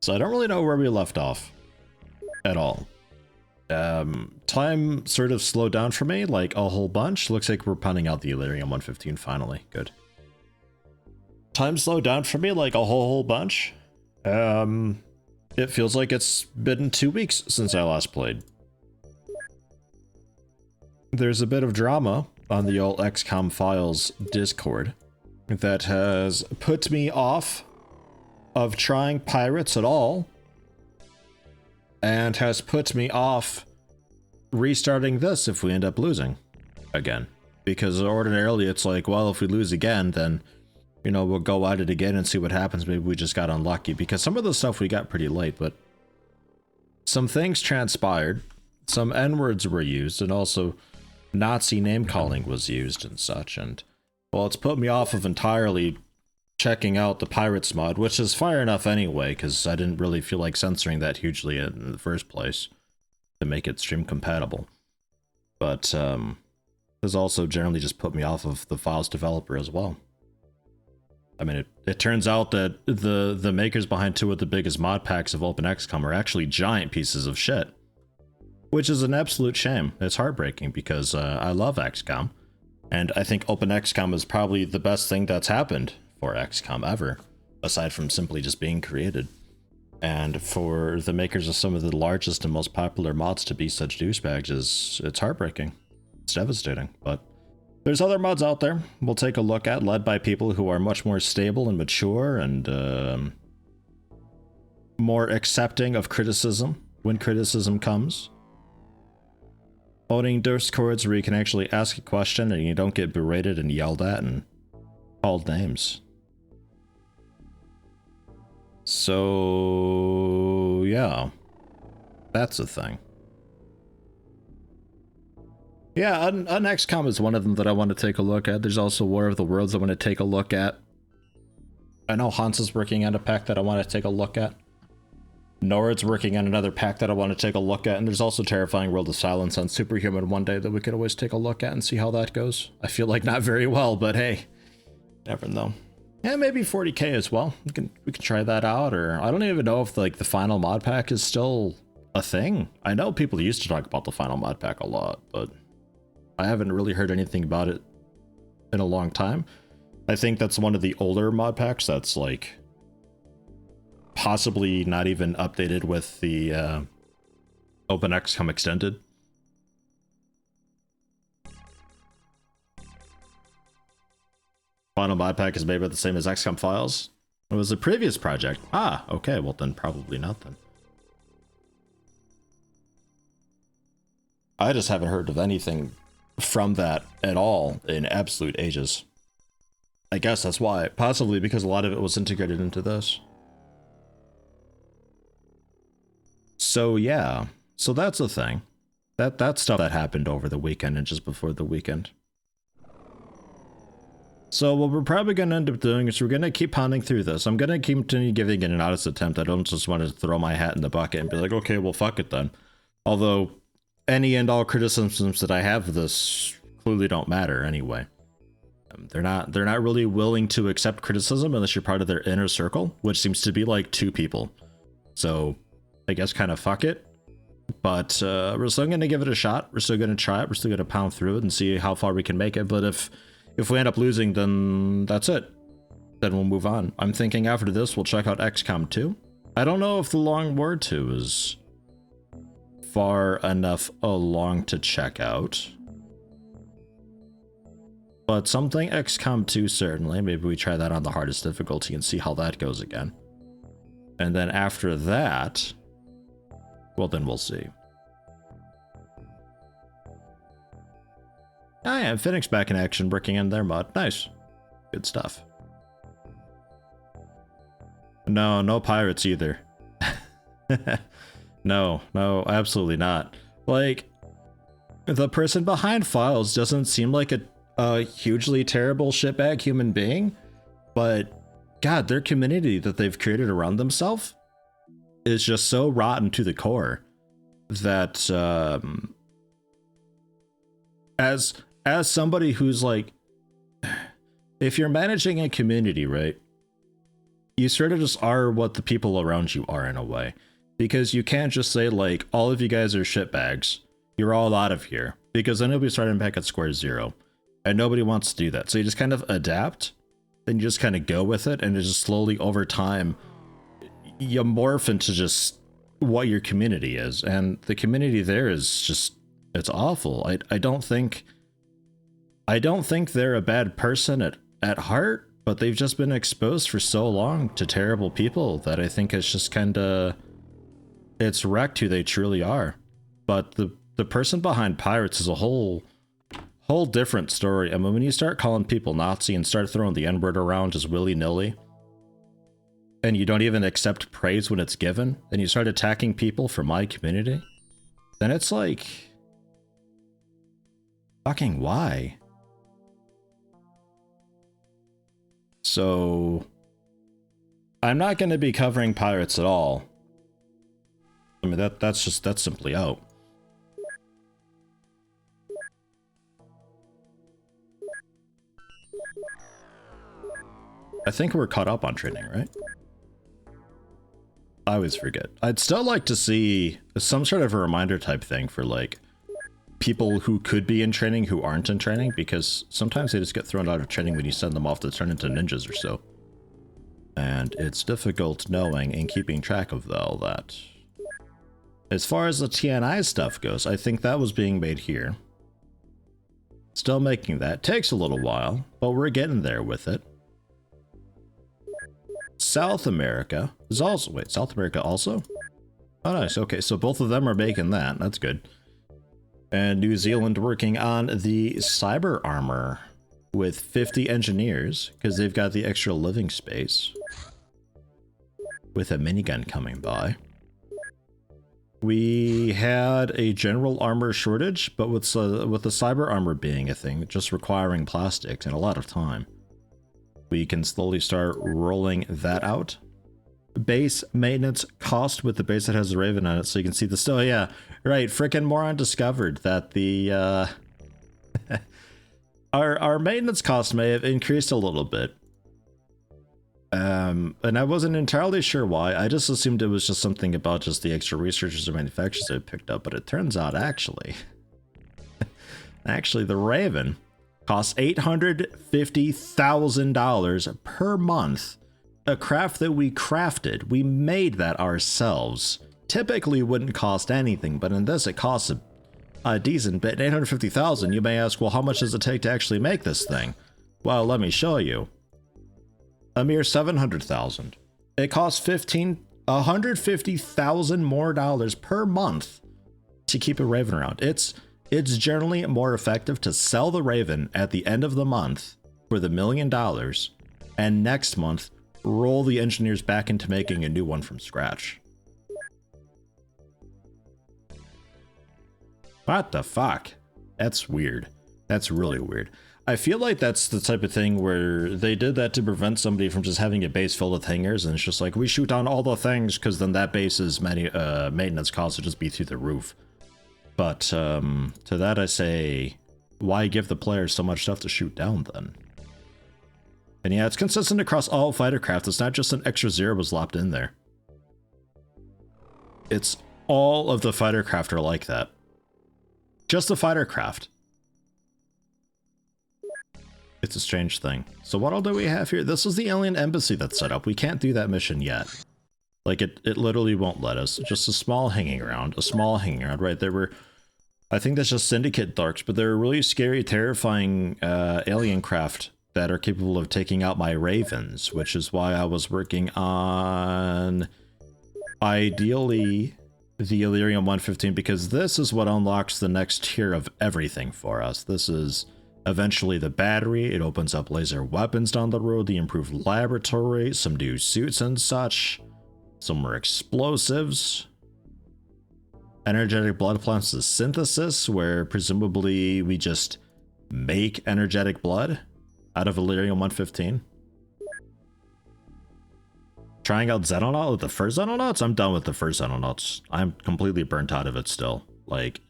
So I don't really know where we left off at all. Time sort of slowed down for me, like a whole bunch. Looks like we're pounding out the Illyrium 115 finally. Good. Time slowed down for me like a whole bunch. It feels like it's been 2 weeks since I last played. There's a bit of drama on the old xcomfiles Discord that has put me off of trying pirates at all, and has put me off restarting this if we end up losing again. Because ordinarily it's like, well, if we lose again, then, you know, we'll go at it again and see what happens. Maybe we just got unlucky, because some of the stuff we got pretty late, but some things transpired, some N-words were used, and also Nazi name calling was used and such, and well, it's put me off of entirely checking out the Pirates mod, which is fire enough anyway, because I didn't really feel like censoring that hugely in the first place to make it stream compatible. But has also generally just put me off of the files developer as well. I mean, it turns out that the makers behind 2 of the biggest mod packs of OpenXCOM are actually giant pieces of shit, which is an absolute shame. It's heartbreaking, because I love XCOM, and I think OpenXCOM is probably the best thing that's happened for XCOM ever, aside from simply just being created. And for the makers of some of the largest and most popular mods to be such douchebags it's heartbreaking. It's devastating, but there's other mods out there we'll take a look at, led by people who are much more stable and mature and more accepting of criticism when criticism comes. Owning Discords where you can actually ask a question and you don't get berated and yelled at and called names. So, yeah, that's a thing. Yeah, XCOM is one of them that I want to take a look at. There's also War of the Worlds I want to take a look at. I know Hans is working on a pack that I want to take a look at. Nord's working on another pack that I want to take a look at, and there's also Terrifying World of Silence on Superhuman one day that we could always take a look at and see how that goes. I feel like not very well, but hey, never know. Yeah, maybe 40k as well. We can try that out, or I don't even know if like the final mod pack is still a thing. I know people used to talk about the final mod pack a lot, but I haven't really heard anything about it in a long time. I think that's one of the older mod packs that's like possibly not even updated with the OpenXCOM Extended. Final mod pack is maybe the same as xcomfiles. It was a previous project. Ah, okay, well then probably not then. I just haven't heard of anything from that at all in absolute ages. I guess that's why, possibly because a lot of it was integrated into this. So yeah, so that's the thing. That's stuff that happened over the weekend and just before the weekend. So what we're probably going to end up doing is we're going to keep pounding through this. I'm going to continue giving it an honest attempt. I don't just want to throw my hat in the bucket and be like, okay, well, fuck it then. Although any and all criticisms that I have of this clearly don't matter anyway. They're not really willing to accept criticism unless you're part of their inner circle, which seems to be like 2 people. So I guess kind of fuck it. But we're still going to give it a shot. We're still going to try it. We're still going to pound through it and see how far we can make it. But if we end up losing, then that's it. Then we'll move on. I'm thinking after this, we'll check out XCOM 2. I don't know if the Long War 2 is far enough along to check out. But something XCOM 2 certainly. Maybe we try that on the hardest difficulty and see how that goes again. And then after that, well, then we'll see. Oh yeah, Phoenix back in action, working on their mod. Nice. Good stuff. No pirates either. No, absolutely not. Like, the person behind Files doesn't seem like a hugely terrible shitbag human being, but God, their community that they've created around themselves is just so rotten to the core that as somebody who's like, if you're managing a community, right, you sort of just are what the people around you are in a way. Because you can't just say, like, all of you guys are shitbags. You're all out of here. Because then you'll be starting back at square zero. And nobody wants to do that. So you just kind of adapt. Then you just kind of go with it. And it just slowly, over time, you morph into just what your community is. And the community there is just, it's awful. I don't think they're a bad person at heart. But they've just been exposed for so long to terrible people that I think it's just kind of, it's wrecked who they truly are. But the person behind pirates is a whole different story. I mean, when you start calling people Nazi and start throwing the N-word around just willy-nilly, and you don't even accept praise when it's given, and you start attacking people from my community, then it's like, fucking why? So, I'm not going to be covering pirates at all. I mean, that's simply out. I think we're caught up on training, right? I always forget. I'd still like to see some sort of a reminder type thing for, like, people who could be in training who aren't in training, because sometimes they just get thrown out of training when you send them off to turn into ninjas or so. And it's difficult knowing and keeping track of all that. As far as the TNI stuff goes, I think that was being made here. Still making that. Takes a little while, but we're getting there with it. South America is also... Wait, South America also? Oh, nice. Okay, so both of them are making that. That's good. And New Zealand working on the cyber armor with 50 engineers, because they've got the extra living space. With a minigun coming by. We had a general armor shortage, but with the cyber armor being a thing, just requiring plastics and a lot of time, we can slowly start rolling that out. Base maintenance cost with the base that has the Raven on it, so you can see the still. Yeah, right. Frickin' moron discovered that the our maintenance cost may have increased a little bit. And I wasn't entirely sure why. I just assumed it was just something about just the extra researchers or manufacturers that picked up, but it turns out actually the Raven costs $850,000 per month. A craft that we crafted. We made that ourselves. Typically wouldn't cost anything, but in this it costs a decent bit. $850,000. You may ask, well, how much does it take to actually make this thing? Well, let me show you. A mere $700,000. It costs $150,000 more dollars per month to keep a Raven around. It's generally more effective to sell the Raven at the end of the month for the $1 million, and next month roll the engineers back into making a new one from scratch. What the fuck? That's weird. That's really weird. I feel like that's the type of thing where they did that to prevent somebody from just having a base filled with hangars, and it's just like, we shoot down all the things, because then that base's maintenance costs would just be through the roof. But to that I say, why give the players so much stuff to shoot down then? And yeah, it's consistent across all fighter craft. It's not just an extra zero was lopped in there. It's all of the fighter craft are like that. Just the fighter craft. It's a strange thing. So what all do we have here? This is the alien embassy that's set up. We can't do that mission yet. Like, it literally won't let us. Just a small hanging around. A small hanging around, right? There were... I think that's just Syndicate Darks, but there are really scary, terrifying alien craft that are capable of taking out my Ravens, which is why I was working on, ideally, the Elerium 115, because this is what unlocks the next tier of everything for us. This is eventually the battery. It opens up laser weapons down the road, the improved laboratory, some new suits and such, some more explosives. Energetic blood plants is synthesis, where presumably we just make energetic blood out of Elerium 115. Trying out Xenonauts, the first Xenonauts? I'm done with the first Xenonauts. I'm completely burnt out of it still. Like,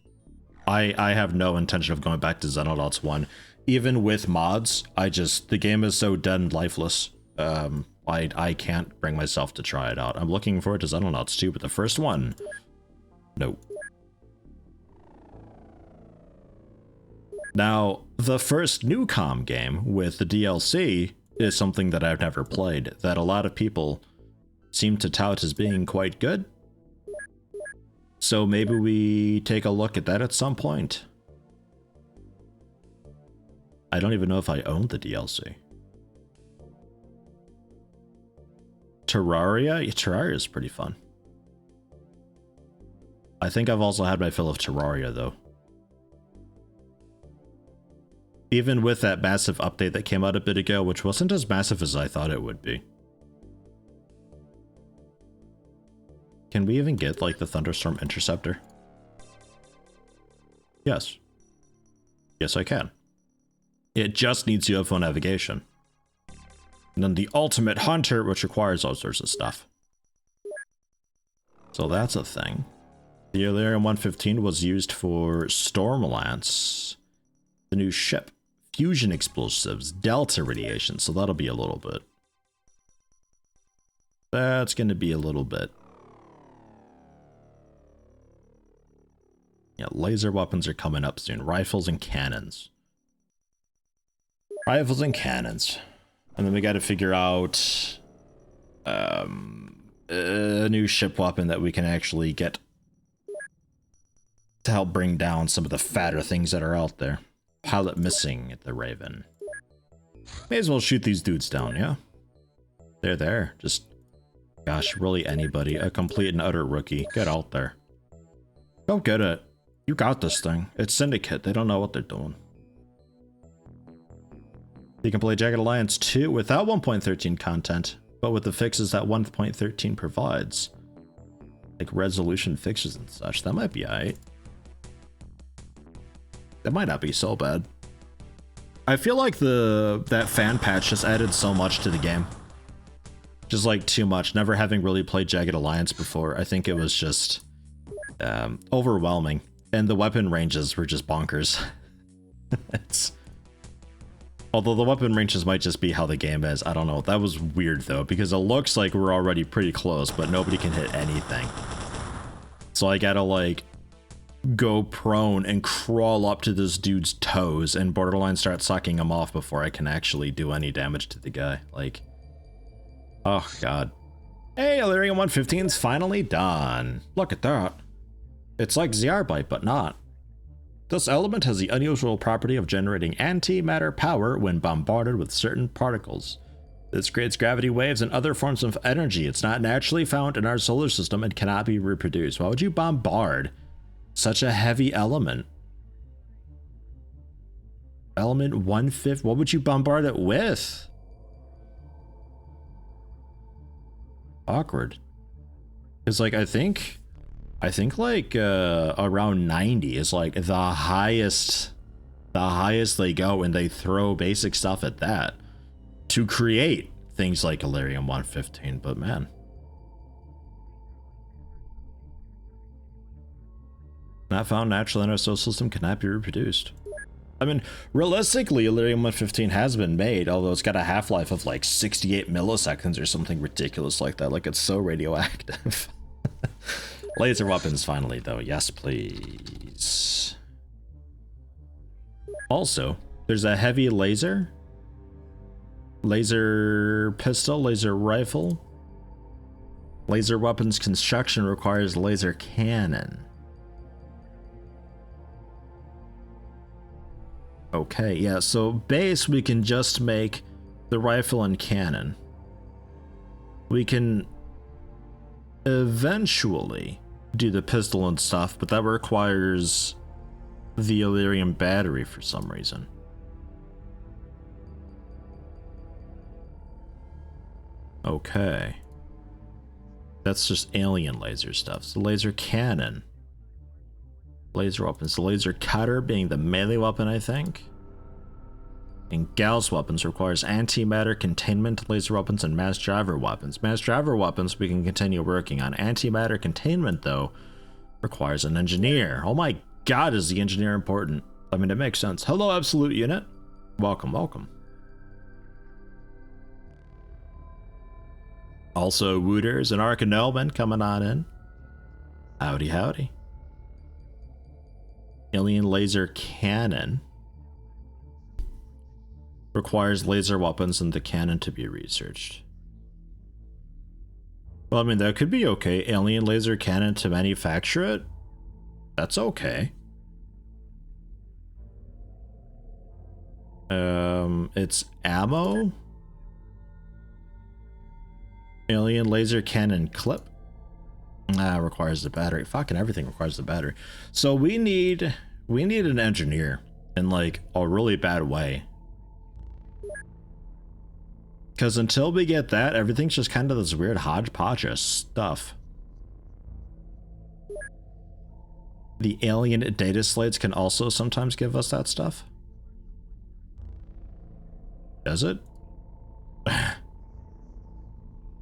I have no intention of going back to Xenonauts 1. Even with mods, the game is so dead and lifeless. I I can't bring myself to try it out. I'm looking for it because I don't know, it's stupid. The first one. Nope. Now, the first Newcom game with the DLC is something that I've never played, that a lot of people seem to tout as being quite good. So maybe we take a look at that at some point. I don't even know if I own the DLC. Terraria? Yeah, Terraria is pretty fun. I think I've also had my fill of Terraria, though. Even with that massive update that came out a bit ago, which wasn't as massive as I thought it would be. Can we even get, like, the Thunderstorm Interceptor? Yes. Yes, I can. It just needs UFO navigation. And then the Ultimate Hunter, which requires all sorts of stuff. So that's a thing. The Illyrium 115 was used for Stormlance, the new ship, fusion explosives, delta radiation, so that'll be a little bit. That's going to be a little bit. Yeah, laser weapons are coming up soon. Rifles and cannons. Rifles and cannons. And then we got to figure out a new ship weapon that we can actually get to help bring down some of the fatter things that are out there. Pilot missing at the Raven. May as well shoot these dudes down, yeah? They're there. Just, gosh, really anybody. A complete and utter rookie. Get out there. Go get it. You got this thing. It's Syndicate. They don't know what they're doing. You can play Jagged Alliance 2 without 1.13 content, but with the fixes that 1.13 provides. Like resolution fixes and such. That might be alright. That might not be so bad. I feel like that fan patch just added so much to the game. Just like too much. Never having really played Jagged Alliance before, I think it was just overwhelming. And the weapon ranges were just bonkers. Although the weapon ranges might just be how the game is. I don't know. That was weird though, because it looks like we're already pretty close, but nobody can hit anything. So I gotta like go prone and crawl up to this dude's toes and borderline start sucking him off before I can actually do any damage to the guy. Like, oh god. Hey, Illyrium 115's finally done. Look at that. It's like Zearbite, but not. This element has the unusual property of generating antimatter power when bombarded with certain particles. This creates gravity waves and other forms of energy. It's not naturally found in our solar system and cannot be reproduced. Why would you bombard such a heavy element? Element 1/5? What would you bombard it with? Awkward. Because like I think like around 90 is like the highest they go, and they throw basic stuff at that to create things like Illyrium 115. But man, not found naturally in our solar system, cannot be reproduced. I mean, realistically, Illyrium 115 has been made, although it's got a half-life of like 68 milliseconds or something ridiculous like that. Like, it's so radioactive. Laser weapons finally, though. Yes, please. Also, there's a heavy laser pistol, laser rifle. Laser weapons construction requires laser cannon. Okay, yeah, so base we can just make the rifle and cannon. We can eventually do the pistol and stuff, but that requires the Illyrium battery for some reason. Okay. That's just alien laser stuff. So laser cannon. Laser weapons. The laser cutter being the melee weapon, I think. And Gauss weapons requires antimatter containment, laser weapons, and mass driver weapons. Mass driver weapons we can continue working on. Antimatter containment, though, requires an engineer. Oh my god, is the engineer important? I mean, it makes sense. Hello, Absolute Unit. Welcome, welcome. Also, Wooters and Arcanelman coming on in. Howdy, howdy. Alien laser cannon. Requires laser weapons and the cannon to be researched. Well, I mean, that could be okay. Alien laser cannon to manufacture it? That's okay. It's ammo? Alien laser cannon clip? Requires the battery. Fucking everything requires the battery. So we need an engineer in like a really bad way. Because until we get that, everything's just kind of this weird hodgepodge of stuff. The alien data slates can also sometimes give us that stuff. Does it?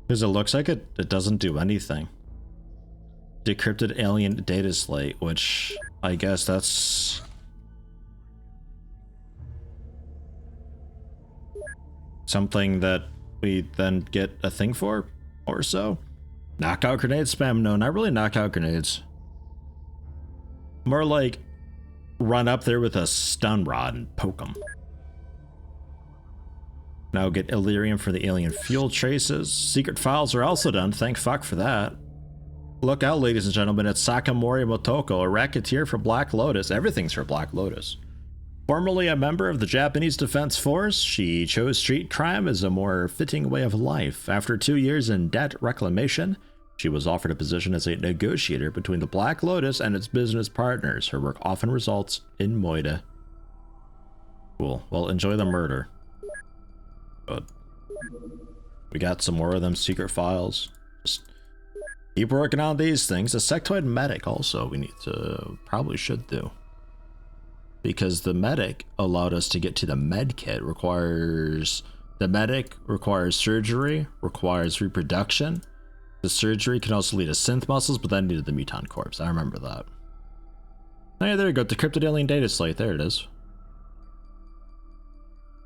Because it looks like it doesn't do anything. Decrypted alien data slate, which I guess that's... something that we then get a thing for, or so. Knockout grenade spam? No, not really knockout grenades. More like run up there with a stun rod and poke them. Now get Illyrium for the alien fuel traces. Secret files are also done, thank fuck for that. Look out, ladies and gentlemen, it's Sakamori Motoko, a racketeer for Black Lotus. Everything's for Black Lotus. Formerly a member of the Japanese Defense Force, she chose street crime as a more fitting way of life. After 2 years in debt reclamation, she was offered a position as a negotiator between the Black Lotus and its business partners. Her work often results in moida. Cool. Well, enjoy the murder. But we got some more of them secret files. Just keep working on these things. A sectoid medic also we need to, probably should do. Because the medic allowed us to get to the med kit. The medic requires surgery, requires reproduction. The surgery can also lead to synth muscles, but then needed the mutant corpse. I remember that. Oh yeah, there you go. Decrypted alien data slate. There it is.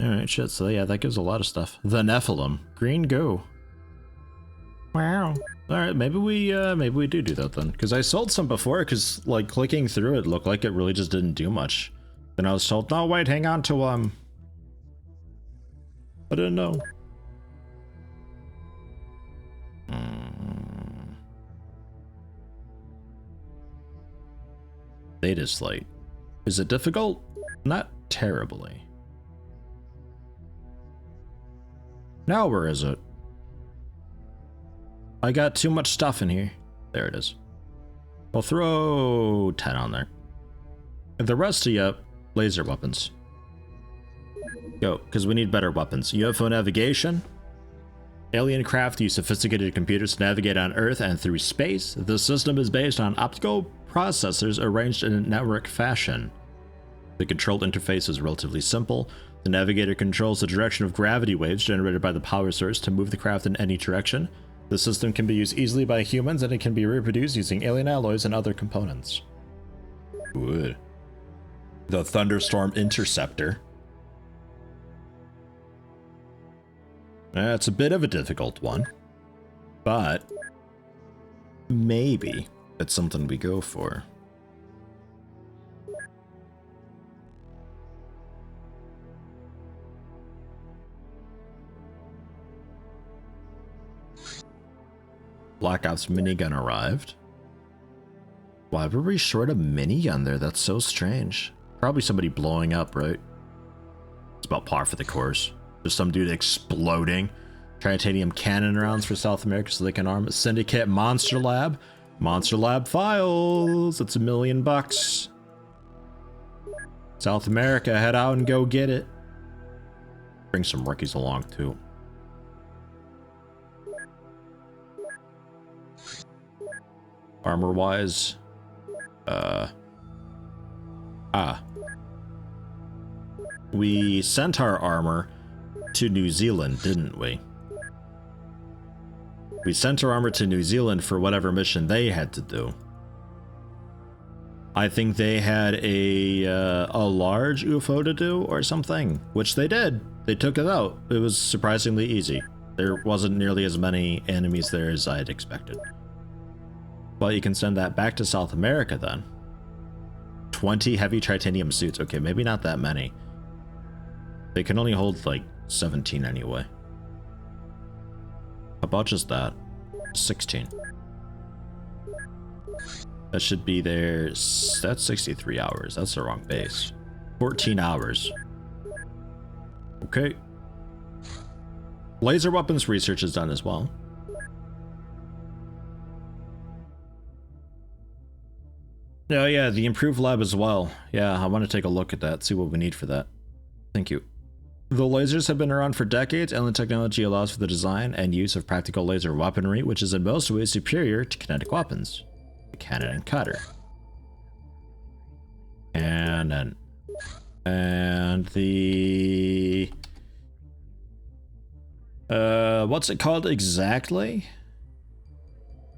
Alright, shit. So yeah, that gives a lot of stuff. The Nephilim. Green go. Wow. Alright, maybe we do that then. Because I sold some before, because like clicking through it looked like it really just didn't do much. Then I was told, no, wait, hang on to I didn't know. Data slate. Is it difficult? Not terribly. Now where is it? I got too much stuff in here. There it is. I'll throw 10 on there. And the rest of you, laser weapons. Go, because we need better weapons. UFO navigation. Alien craft use sophisticated computers to navigate on Earth and through space. The system is based on optical processors arranged in a network fashion. The control interface is relatively simple. The navigator controls the direction of gravity waves generated by the power source to move the craft in any direction. The system can be used easily by humans, and it can be reproduced using alien alloys and other components. Good. The Thunderstorm Interceptor. It's a bit of a difficult one, but maybe it's something we go for. Black Ops minigun arrived. Why were we short a minigun there? That's so strange. Probably somebody blowing up, right? It's about par for the course. There's some dude exploding. Titanium cannon rounds for South America so they can arm it. Syndicate Monster Lab. Monster Lab files. It's $1 million. South America, head out and go get it. Bring some rookies along too. Armor wise. We sent our armor to New Zealand, didn't we? We sent our armor to New Zealand for whatever mission they had to do. I think they had a large UFO to do or something, which they did. They took it out. It was surprisingly easy. There wasn't nearly as many enemies there as I had expected. But you can send that back to South America then. 20 heavy titanium suits. Okay, maybe not that many. They can only hold like 17 anyway. How about just that? 16. That should be there. That's 63 hours. That's the wrong base. 14 hours. Okay. Laser weapons research is done as well. Oh yeah, the improved lab as well. Yeah, I want to take a look at that, see what we need for that. Thank you. The lasers have been around for decades, and the technology allows for the design and use of practical laser weaponry, which is in most ways superior to kinetic weapons. The cannon and cutter. And the... what's it called exactly?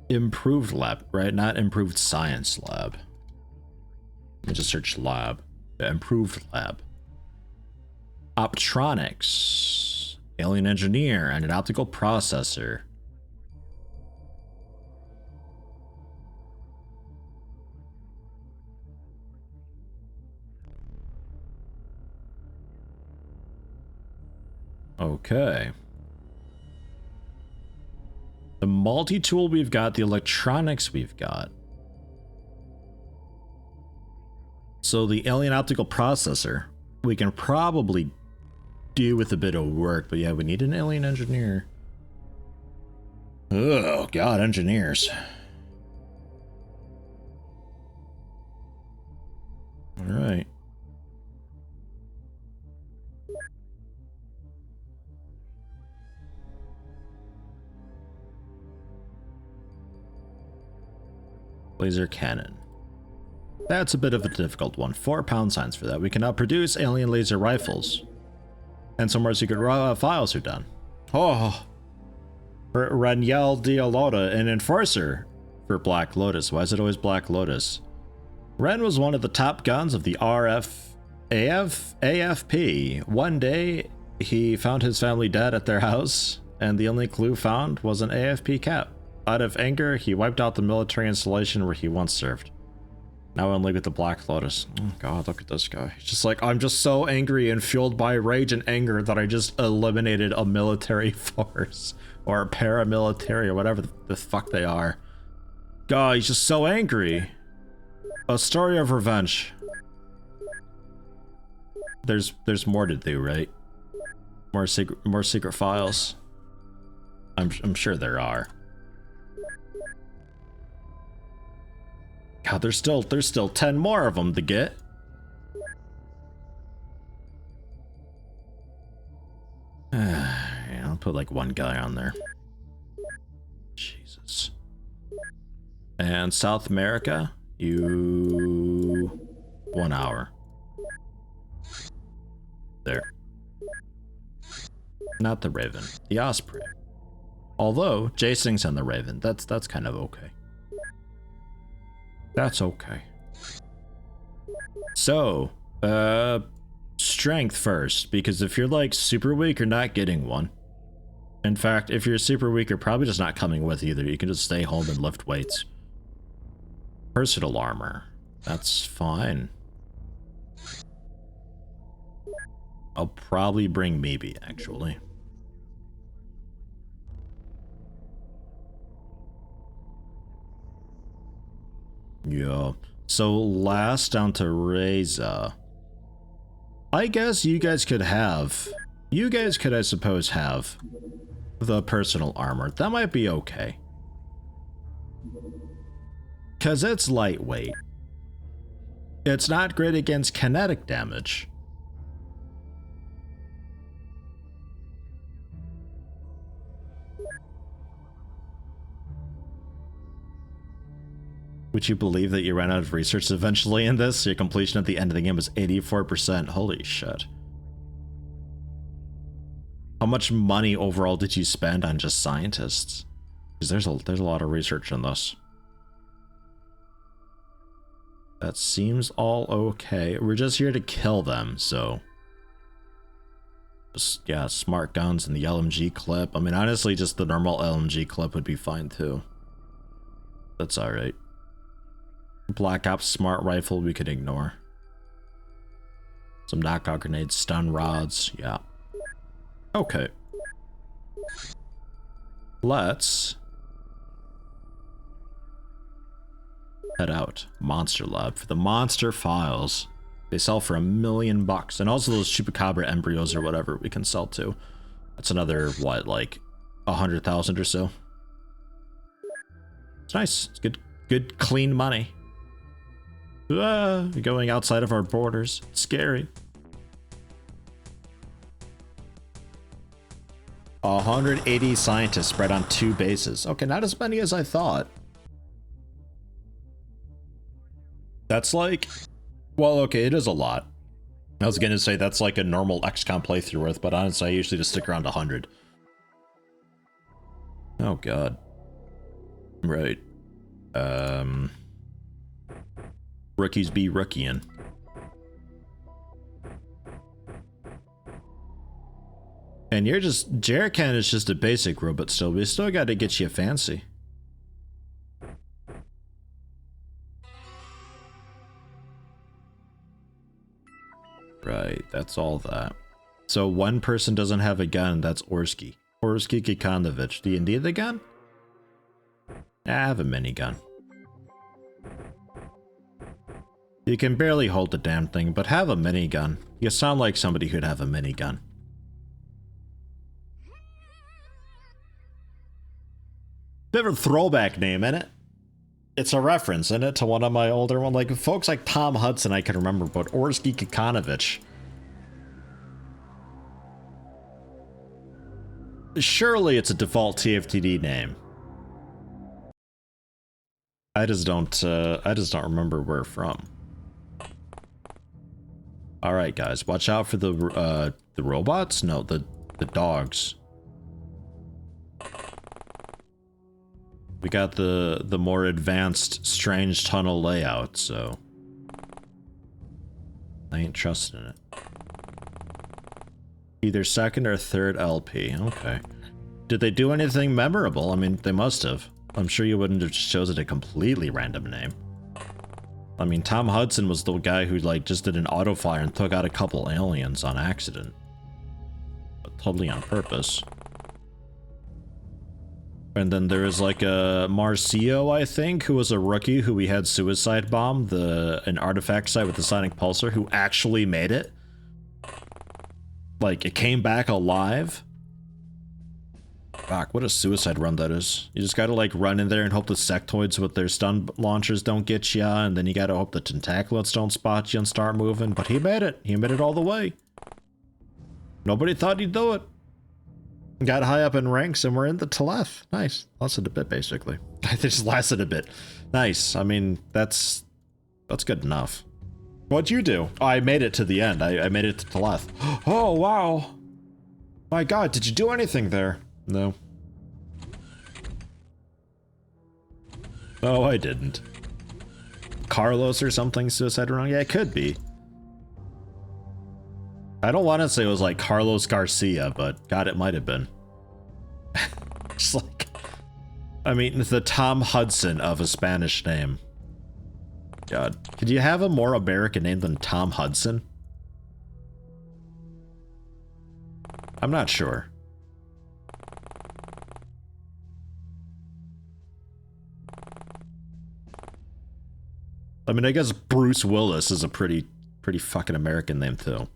Improved lab, right? Not improved science lab. Let me just search lab. Improved lab. Optronics. Alien engineer and an optical processor. Okay. The multi-tool we've got, the electronics we've got. So the alien optical processor, we can probably do with a bit of work, but yeah, we need an alien engineer. Oh god, engineers. All right. Laser cannon. That's a bit of a difficult one. 4 pound signs for that. We can now produce alien laser rifles. And some more secret files are done. Oh! Raniel Dialota, an enforcer for Black Lotus. Why is it always Black Lotus? Ren was one of the top guns of the AFP. One day, he found his family dead at their house, and the only clue found was an AFP cap. Out of anger, he wiped out the military installation where he once served. Now only with the Black Lotus. Oh god, look at this guy. He's just like, I'm just so angry and fueled by rage and anger that I just eliminated a military force. Or a paramilitary, or whatever the fuck they are. God, he's just so angry. A story of revenge. There's more to do, right? More secret files. I'm sure there are. God, there's still 10 more of them to get. Yeah, I'll put like one guy on there. Jesus. And South America, you 1 hour. There. Not the Raven, the Osprey. Although Jason's on the Raven, that's kind of okay. That's okay. So, strength first, because if you're like super weak, you're not getting one. In fact, if you're super weak, you're probably just not coming with either. You can just stay home and lift weights. Personal armor. That's fine. I'll probably bring maybe, actually. Yeah. So last down to Reza. I guess you guys could have... You guys could, I suppose, have the personal armor. That might be okay. Because it's lightweight. It's not great against kinetic damage. Would you believe that you ran out of research eventually in this? Your completion at the end of the game was 84%. Holy shit. How much money overall did you spend on just scientists? Because there's a lot of research in this. That seems all okay. We're just here to kill them, so... Yeah, smart guns and the LMG clip. I mean, honestly, just the normal LMG clip would be fine too. That's alright. Black Ops smart rifle we could ignore. Some knockout grenades, stun rods, yeah. Okay. Let's head out. Monster Lab for the monster files. They sell for $1 million. And also those chupacabra embryos or whatever we can sell too. That's another, what, like 100,000 or so. It's nice. It's good clean money. You're going outside of our borders. It's scary. 180 scientists spread on 2 bases. Okay, not as many as I thought. That's like, well, okay, it is a lot. I was gonna say that's like a normal XCOM playthrough worth, but honestly, I usually just stick around 100. Oh god. Right. Rookies be rookieing. And you're just, Jerrican is just a basic robot still. We still got to get you fancy. Right, that's all that. So one person doesn't have a gun, that's Orski. Orski Kikanovich. Do you need a gun? I have a minigun. You can barely hold the damn thing, but have a minigun. You sound like somebody who'd have a minigun. Bit of a throwback name, innit? It's a reference, isn't it, to one of my older ones? Like, folks like Tom Hudson I can remember, but Orski Kikanovich. Surely it's a default TFTD name. I just don't remember where from. Alright guys, watch out for the robots? No, the dogs. We got the more advanced strange tunnel layout, so I ain't trusting it. Either second or third LP, okay. Did they do anything memorable? I mean, they must have. I'm sure you wouldn't have chosen a completely random name. I mean, Tom Hudson was the guy who like just did an auto fire and took out a couple aliens on accident. But totally on purpose. And then there is like a Marcio, I think, who was a rookie who we had suicide bomb, an artifact site with the sonic pulsar, who actually made it. Like, it came back alive. Fuck, what a suicide run that is. You just gotta like run in there and hope the sectoids with their stun launchers don't get ya, and then you gotta hope the tentaculates don't spot you and start moving, but he made it. He made it all the way. Nobody thought he'd do it. Got high up in ranks and we're in the Teleth. Nice. Lasted a bit, basically. They just lasted a bit. Nice. I mean, that's good enough. What'd you do? Oh, I made it to the end. I made it to Teleth. Oh, wow. My god, did you do anything there? No. Oh, I didn't. Carlos or something suicide wrong? Yeah, it could be. I don't want to say it was like Carlos Garcia, but god, it might have been. Just like, I mean, the Tom Hudson of a Spanish name. God, could you have a more American name than Tom Hudson? I'm not sure. I mean, I guess Bruce Willis is a pretty fucking American name too.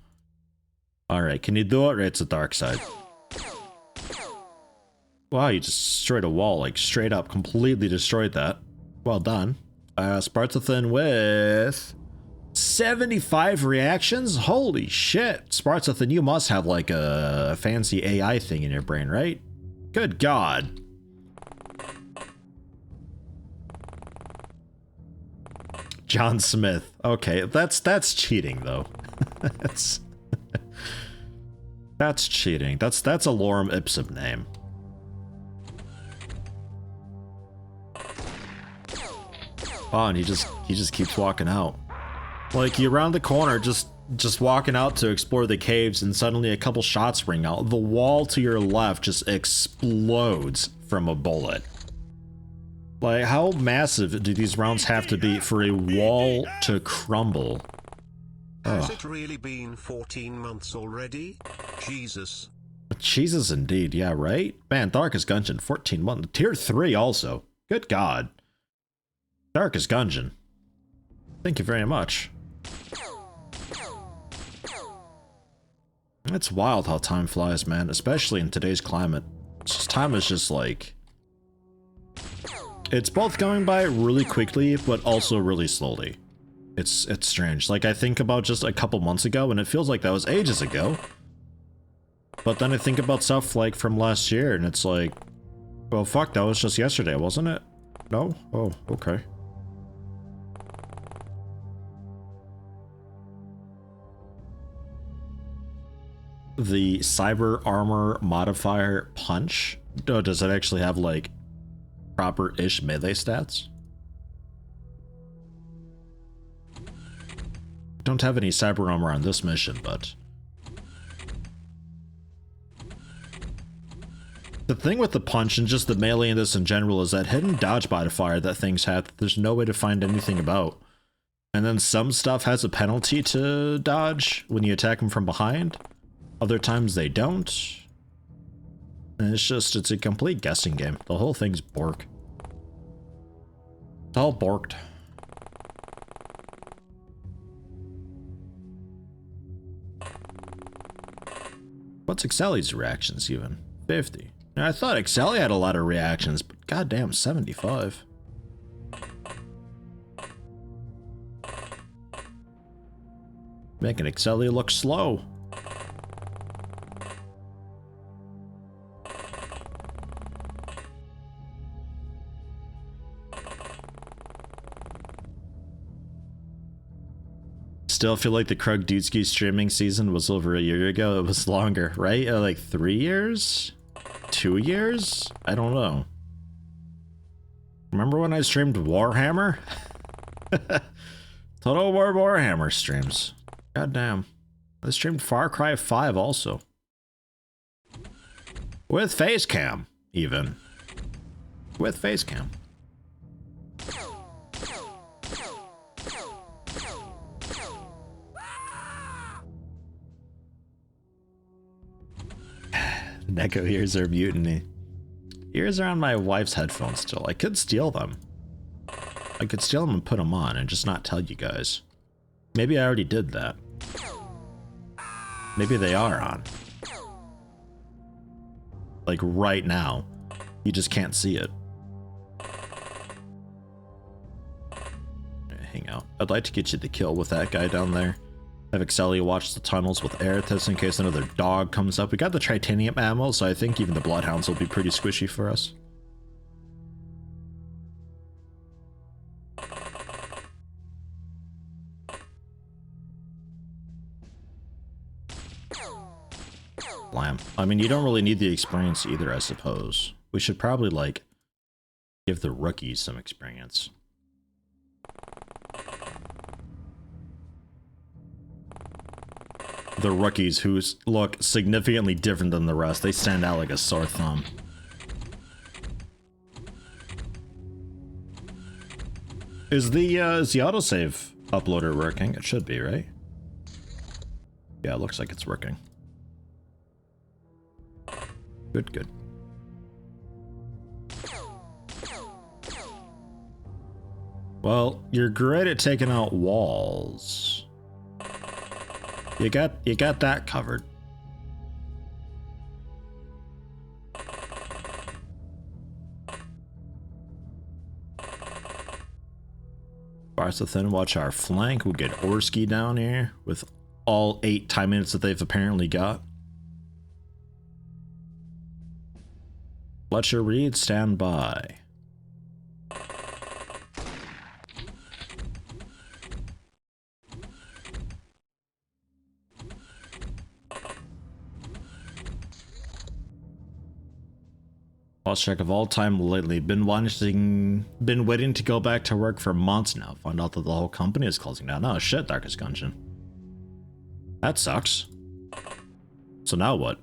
Alright, can you do it? Right, it's the dark side. Wow, you just destroyed a wall, like straight up, completely destroyed that. Well done. Spartathan with 75 reactions? Holy shit. Spartathan, you must have like a fancy AI thing in your brain, right? Good god. John Smith. Okay, that's cheating though. That's cheating. That's a lorem ipsum name. Oh, and he just keeps walking out. Like, you round the corner, just just walking out to explore the caves and suddenly a couple shots ring out. The wall to your left just explodes from a bullet. Like, how massive do these rounds have to be for a wall to crumble? Has it really been 14 months already? Jesus. Jesus indeed, yeah, right? Man, Darkest Gungeon, 14 months. Tier 3 also. Good God. Darkest Gungeon. Thank you very much. It's wild how time flies, man, especially in today's climate. Time is just like... It's both going by really quickly, but also really slowly. It's strange. Like, I think about just a couple months ago, and it feels like that was ages ago. But then I think about stuff, like, from last year, and it's like... Well, fuck, that was just yesterday, wasn't it? No? Oh, okay. The Cyber Armor Modifier Punch? Oh, does it actually have, like... proper-ish melee stats? Don't have any cyber armor on this mission, but... The thing with the punch and just the melee in this in general is that hidden dodge modifier that things have that there's no way to find anything about. And then some stuff has a penalty to dodge when you attack them from behind. Other times they don't. And it's a complete guessing game. The whole thing's bork. It's all borked. What's Excelli's reactions even? 50. Now, I thought Excelli had a lot of reactions, but goddamn, 75. Making Excelli look slow. Still feel like the Krug Dudesky streaming season was over a year ago. It was longer, right? Like 3 years? 2 years? I don't know. Remember when I streamed Warhammer? Total War Warhammer streams. God damn. I streamed Far Cry 5 also. With face cam, even. With face cam. Neko ears are mutiny. Ears are on my wife's headphones still. I could steal them. I could steal them and put them on and just not tell you guys. Maybe I already did that. Maybe they are on. Like right now. You just can't see it. Hang out. I'd like to get you the kill with that guy down there. Have Excelli watch the tunnels with Erithus in case another dog comes up. We got the Tritanium ammo, so I think even the Bloodhounds will be pretty squishy for us. Blam. I mean, you don't really need the experience either, I suppose. We should probably, like, give the rookies some experience. The rookies who look significantly different than the rest. They stand out like a sore thumb. Is the autosave uploader working? It should be, right? Yeah, it looks like it's working. Good, good. Well, you're great at taking out walls. You got that covered. Barsathan, watch our flank. We'll get Orsky down here with all 8 time minutes that they've apparently got. Fletcher Reed, stand by. Lost track of all time lately. Been waiting to go back to work for months now. Found out that the whole company is closing down. Oh shit, Darkest Gungeon. That sucks. So now what?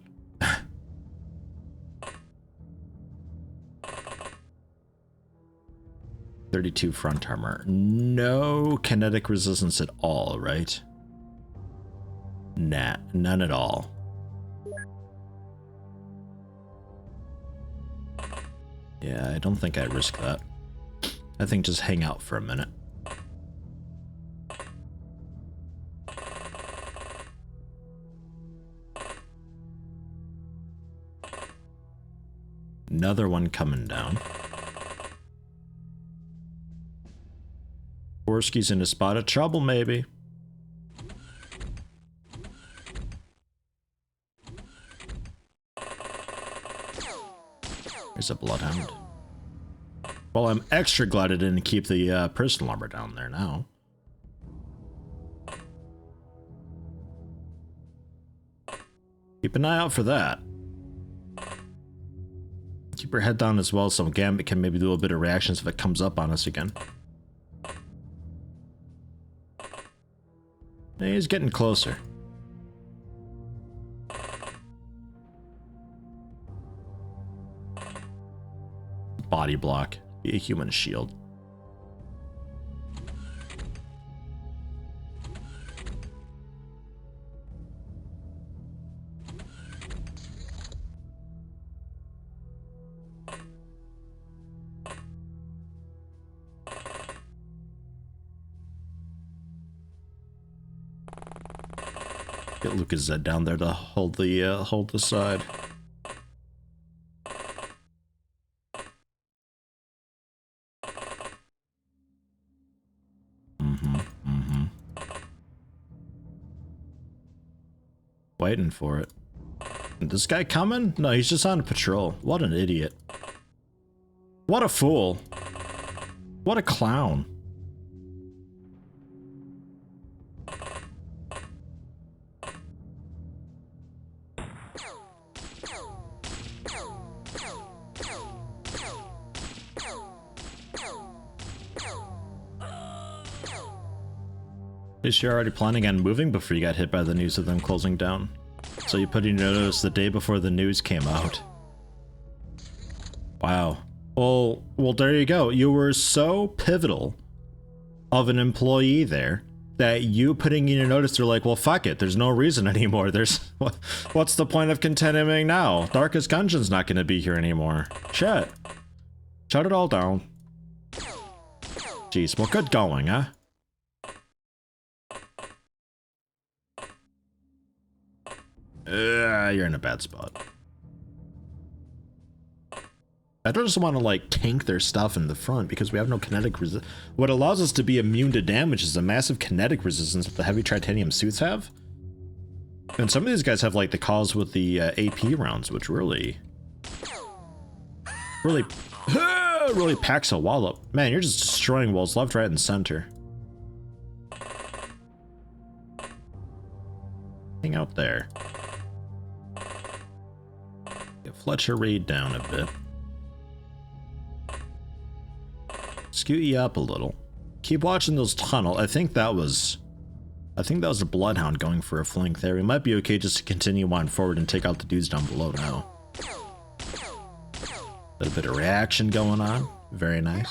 32 front armor. No kinetic resistance at all, right? Nah, none at all. Yeah, I don't think I'd risk that. I think just hang out for a minute. Another one coming down. Borski's in a spot of trouble, maybe. There's a bloodhound. Well, I'm extra glad I didn't keep the personal armor down there now. Keep an eye out for that. Keep your head down as well so Gambit can maybe do a bit of reactions if it comes up on us again. He's getting closer. Body block. Be a human shield. Get Lucas down there to hold the side. Waiting for it. This guy coming? No, he's just on patrol. What an idiot. What a fool. What a clown. At least you're already planning on moving before you got hit by the news of them closing down. So you put in your notice the day before the news came out. Wow. Well, there you go. You were so pivotal of an employee there that you putting in your notice, they're like, well, fuck it. There's no reason anymore. What's the point of continuing now? Darkest Gungeon's not going to be here anymore. Shut it all down. Jeez, well, good going, huh? You're in a bad spot. I don't just want to like tank their stuff in the front because we have no kinetic resistance. What allows us to be immune to damage is the massive kinetic resistance that the heavy titanium suits have. And some of these guys have like the cause with the AP rounds, which really packs a wall up. Man, you're just destroying walls left, right, and center. Hang out there. Get Fletcher Reed down a bit. Scoot you up a little. Keep watching those tunnel. I think that was a bloodhound going for a flank there. We might be okay just to continue on forward and take out the dudes down below now. A little bit of reaction going on. Very nice.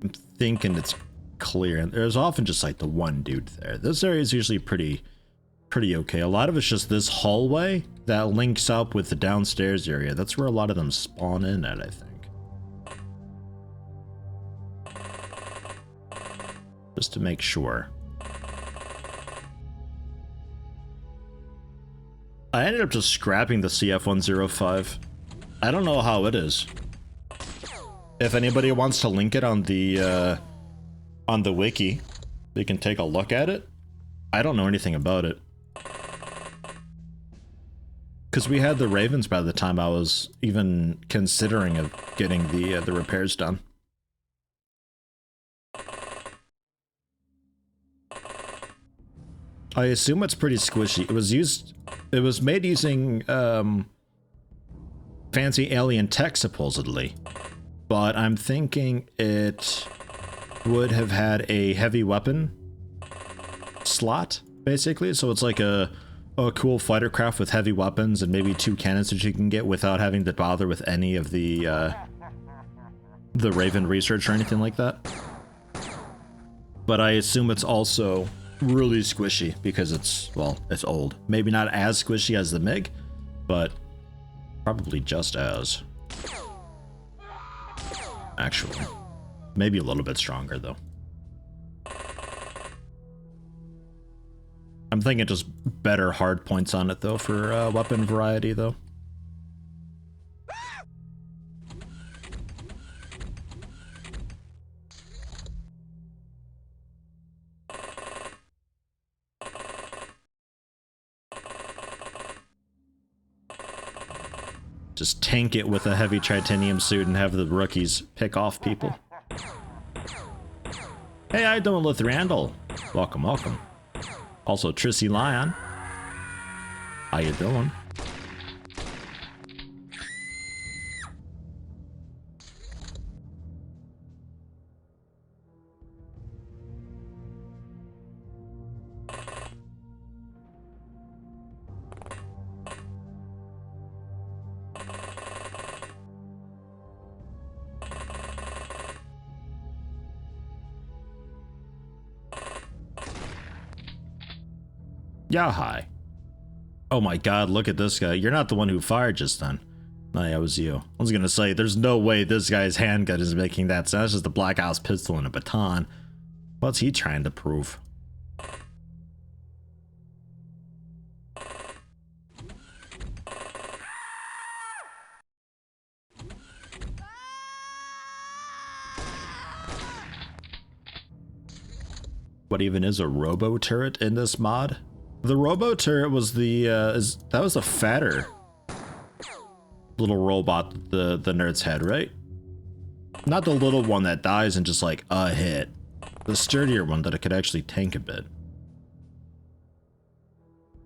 I'm thinking it's clear, and there's often just like the one dude there. This area is usually pretty okay. A lot of it's just this hallway that links up with the downstairs area. That's where a lot of them spawn in at, I think. Just to make sure. I ended up just scrapping the CF-105. I don't know how it is. If anybody wants to link it on the wiki, they can take a look at it. I don't know anything about it. Because we had the Ravens by the time I was even considering of getting the repairs done. I assume it's pretty squishy. It was made using fancy alien tech supposedly, but I'm thinking it would have had a heavy weapon slot basically. So it's like a cool fighter craft with heavy weapons and maybe 2 cannons that you can get without having to bother with any of the Raven research or anything like that. But I assume it's also really squishy because it's old. Maybe not as squishy as the MiG, but probably just as. Actually, maybe a little bit stronger though. I'm thinking just better hard points on it though for weapon variety though. Just tank it with a heavy titanium suit and have the rookies pick off people. Hey, how you doing, Lithrandal? Welcome, welcome. Also, Trissy Lion. How you doing? Yeah, hi. Oh my god, look at this guy. You're not the one who fired just then. No, yeah, it was you. I was gonna say, there's no way this guy's handgun is making that sound. It's just a Black Ops pistol and a baton. What's he trying to prove? What even is a robo turret in this mod? The robo turret was the that was a fatter little robot the nerds had, right? Not the little one that dies in just like a hit. The sturdier one that it could actually tank a bit.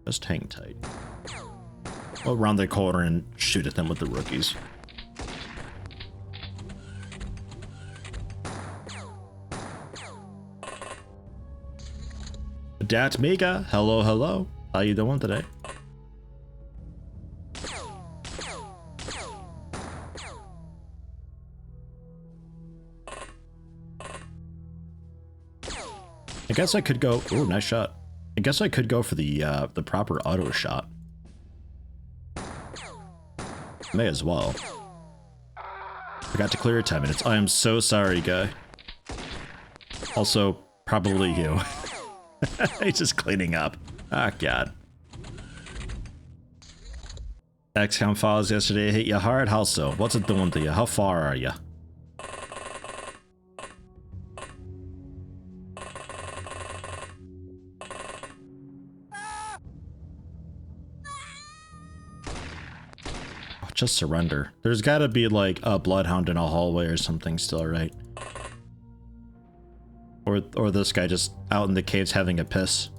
Just hang tight. We'll round the corner and shoot at them with the rookies. Dat Mega, hello, hello. How you doing today? I guess I could go. Ooh, nice shot. I guess I could go for the proper auto shot. May as well. Forgot to clear 10 minutes. I am so sorry, guy. Also, probably you. He's just cleaning up. Ah, God. XCOM yesterday hit you hard? How so? What's it doing to you? How far are you? Oh, just surrender. There's gotta be like a bloodhound in a hallway or something still, right? Or this guy just out in the caves having a piss.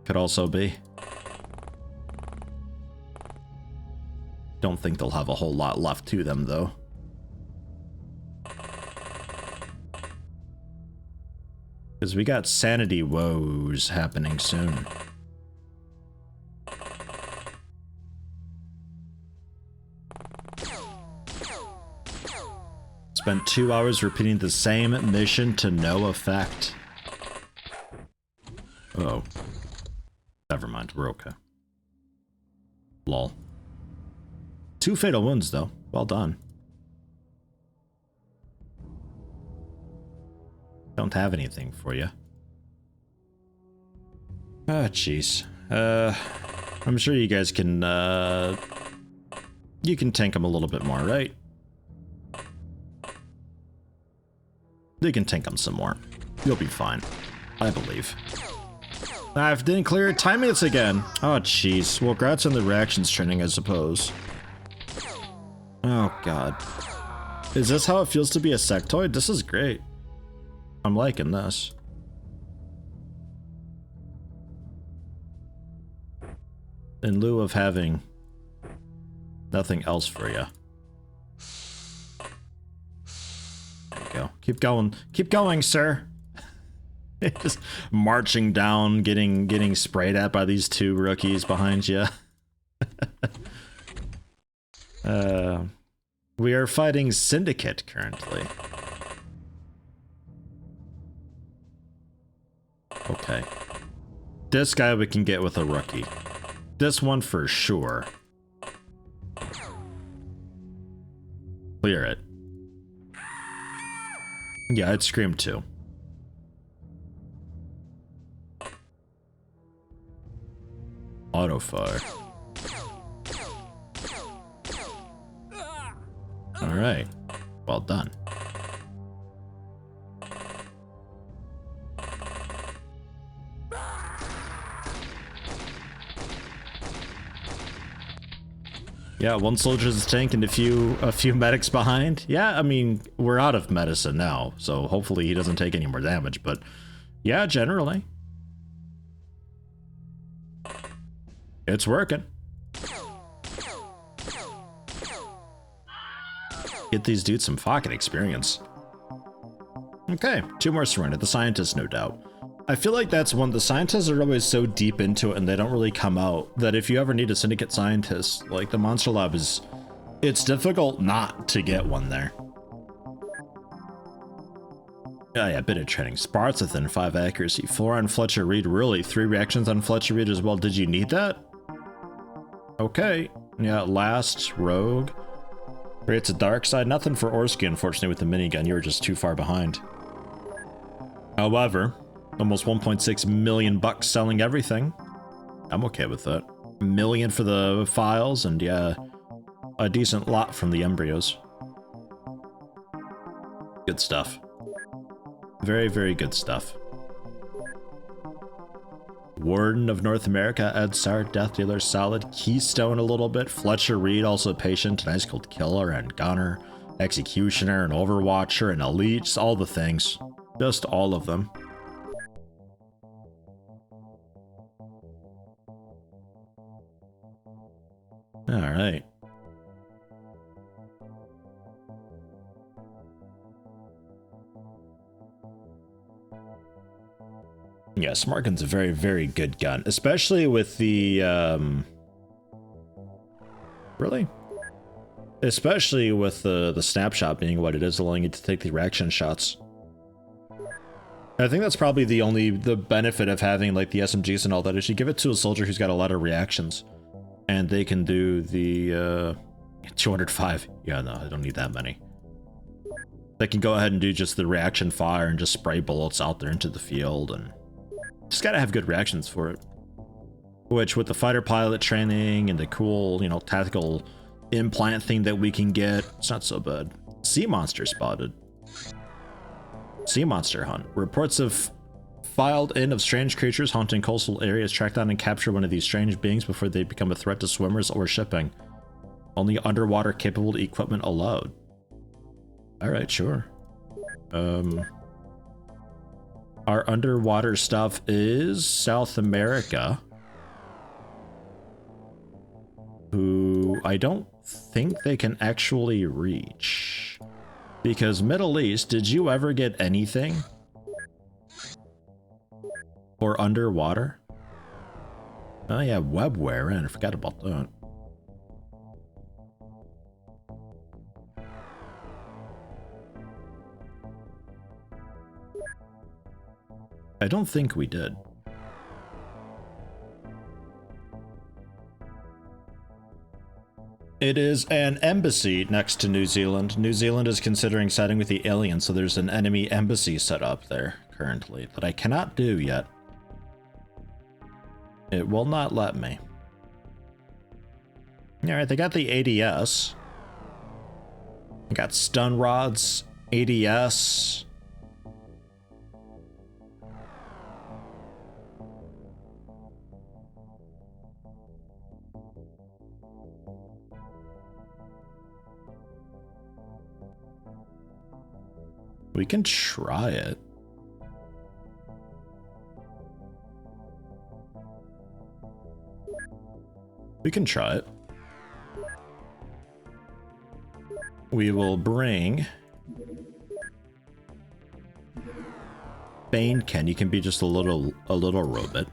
Could also be. Don't think they'll have a whole lot left to them, though. Because we got sanity woes happening soon. Spent 2 hours repeating the same mission to no effect. Oh. Never mind, we're okay. Lol. 2 fatal wounds, though. Well done. Don't have anything for you. Ah, jeez. I'm sure you guys can, you can tank them a little bit more, right? You can tank them some more. You'll be fine. I believe. I didn't clear time limits again. Oh, jeez. Well, congrats on the reactions training, I suppose. Oh, God. Is this how it feels to be a sectoid? This is great. I'm liking this. In lieu of having nothing else for you. There you go. Keep going, sir. Just marching down, getting sprayed at by these two rookies behind you. We are fighting Syndicate currently. Okay. This guy we can get with a rookie. This one for sure. Clear it. Yeah, I'd scream too. Auto fire. All right. Well done. Yeah, one soldier's tank and a few medics behind. Yeah, I mean, we're out of medicine now, so hopefully he doesn't take any more damage, but yeah, generally. It's working. Get these dudes some fucking experience. Okay, 2 more surrender. The scientists, no doubt. I feel like that's one, the scientists are always so deep into it and they don't really come out, that if you ever need a syndicate scientist, like the monster lab is, it's difficult not to get one there. Oh yeah, bit of training. Sparks within 5 accuracy. 4 on Fletcher Reed, really? 3 reactions on Fletcher Reed as well. Did you need that? Okay. Yeah, last rogue. Creates a dark side. Nothing for Orsky, unfortunately, with the minigun. You were just too far behind. However, almost 1.6 million bucks selling everything. I'm okay with that. $1 million for the files, and yeah, a decent lot from the embryos. Good stuff. Very, very good stuff. Warden of North America, Ed Sart, Death Dealer, solid. Keystone a little bit. Fletcher Reed, also patient, an ice cold killer and gunner, executioner and overwatcher and elite, all the things. Just all of them. All right. Yeah, Smart Gun's a very, very good gun, especially with the, really? Especially with the snapshot being what it is, allowing you to take the reaction shots. I think that's probably the benefit of having, like, the SMGs and all that, is you give it to a soldier who's got a lot of reactions, and they can do the, 205. Yeah, no, I don't need that many. They can go ahead and do just the reaction fire and just spray bullets out there into the field, and just gotta have good reactions for it. Which, with the fighter pilot training and the cool, you know, tactical implant thing that we can get, it's not so bad. Sea monster spotted. Sea monster hunt. Reports of filed in of strange creatures haunting coastal areas. Track down and capture one of these strange beings before they become a threat to swimmers or shipping. Only underwater capable equipment allowed. Alright, sure. Our underwater stuff is South America, who I don't think they can actually reach. Because Middle East, did you ever get anything? Or underwater? Oh yeah, webware, and I forgot about that. I don't think we did. It is an embassy next to New Zealand. New Zealand is considering siding with the aliens, so there's an enemy embassy set up there currently that I cannot do yet. It will not let me. Alright, they got the ADS. They got stun rods, ADS. We can try it. We can try it. We will bring Bane Ken. You can be just a little robot.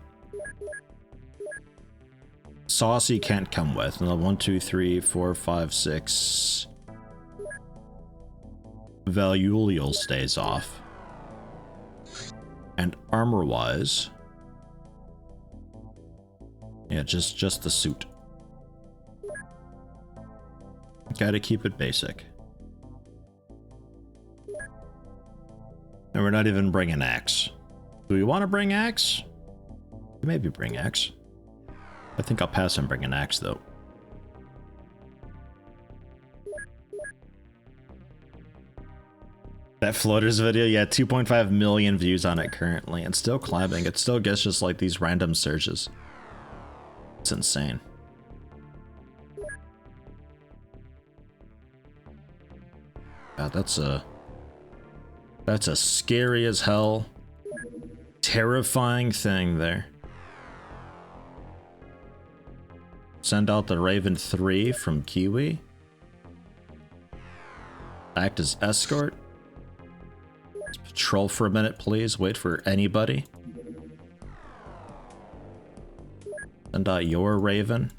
Saucy can't come with. And 1, 2, 3, 4, 5, 6. Valulial stays off. And armor-wise, yeah, just the suit. Gotta keep it basic. And we're not even bringing axe. Do we want to bring axe? Maybe bring axe. I think I'll pass on bringing axe though. That floaters video, yeah, 2.5 million views on it currently, and still climbing. It still gets just like these random surges. It's insane. God, that's a scary as hell, terrifying thing there. Send out the Raven 3 from Kiwi. Act as escort. Let's patrol for a minute, please. Wait for anybody. Send out your Raven.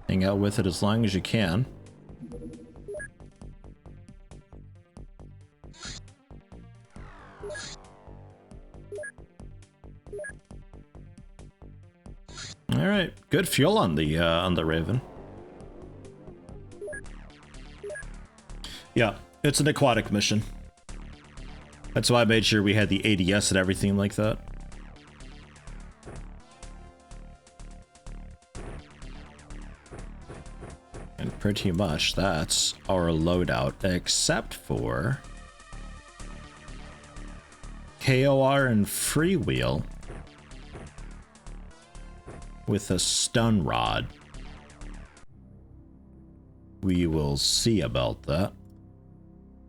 Hang out with it as long as you can. All right, good fuel on the Raven. Yeah, it's an aquatic mission. That's why I made sure we had the ADS and everything like that. And pretty much that's our loadout, except for KOR and freewheel with a stun rod. We will see about that.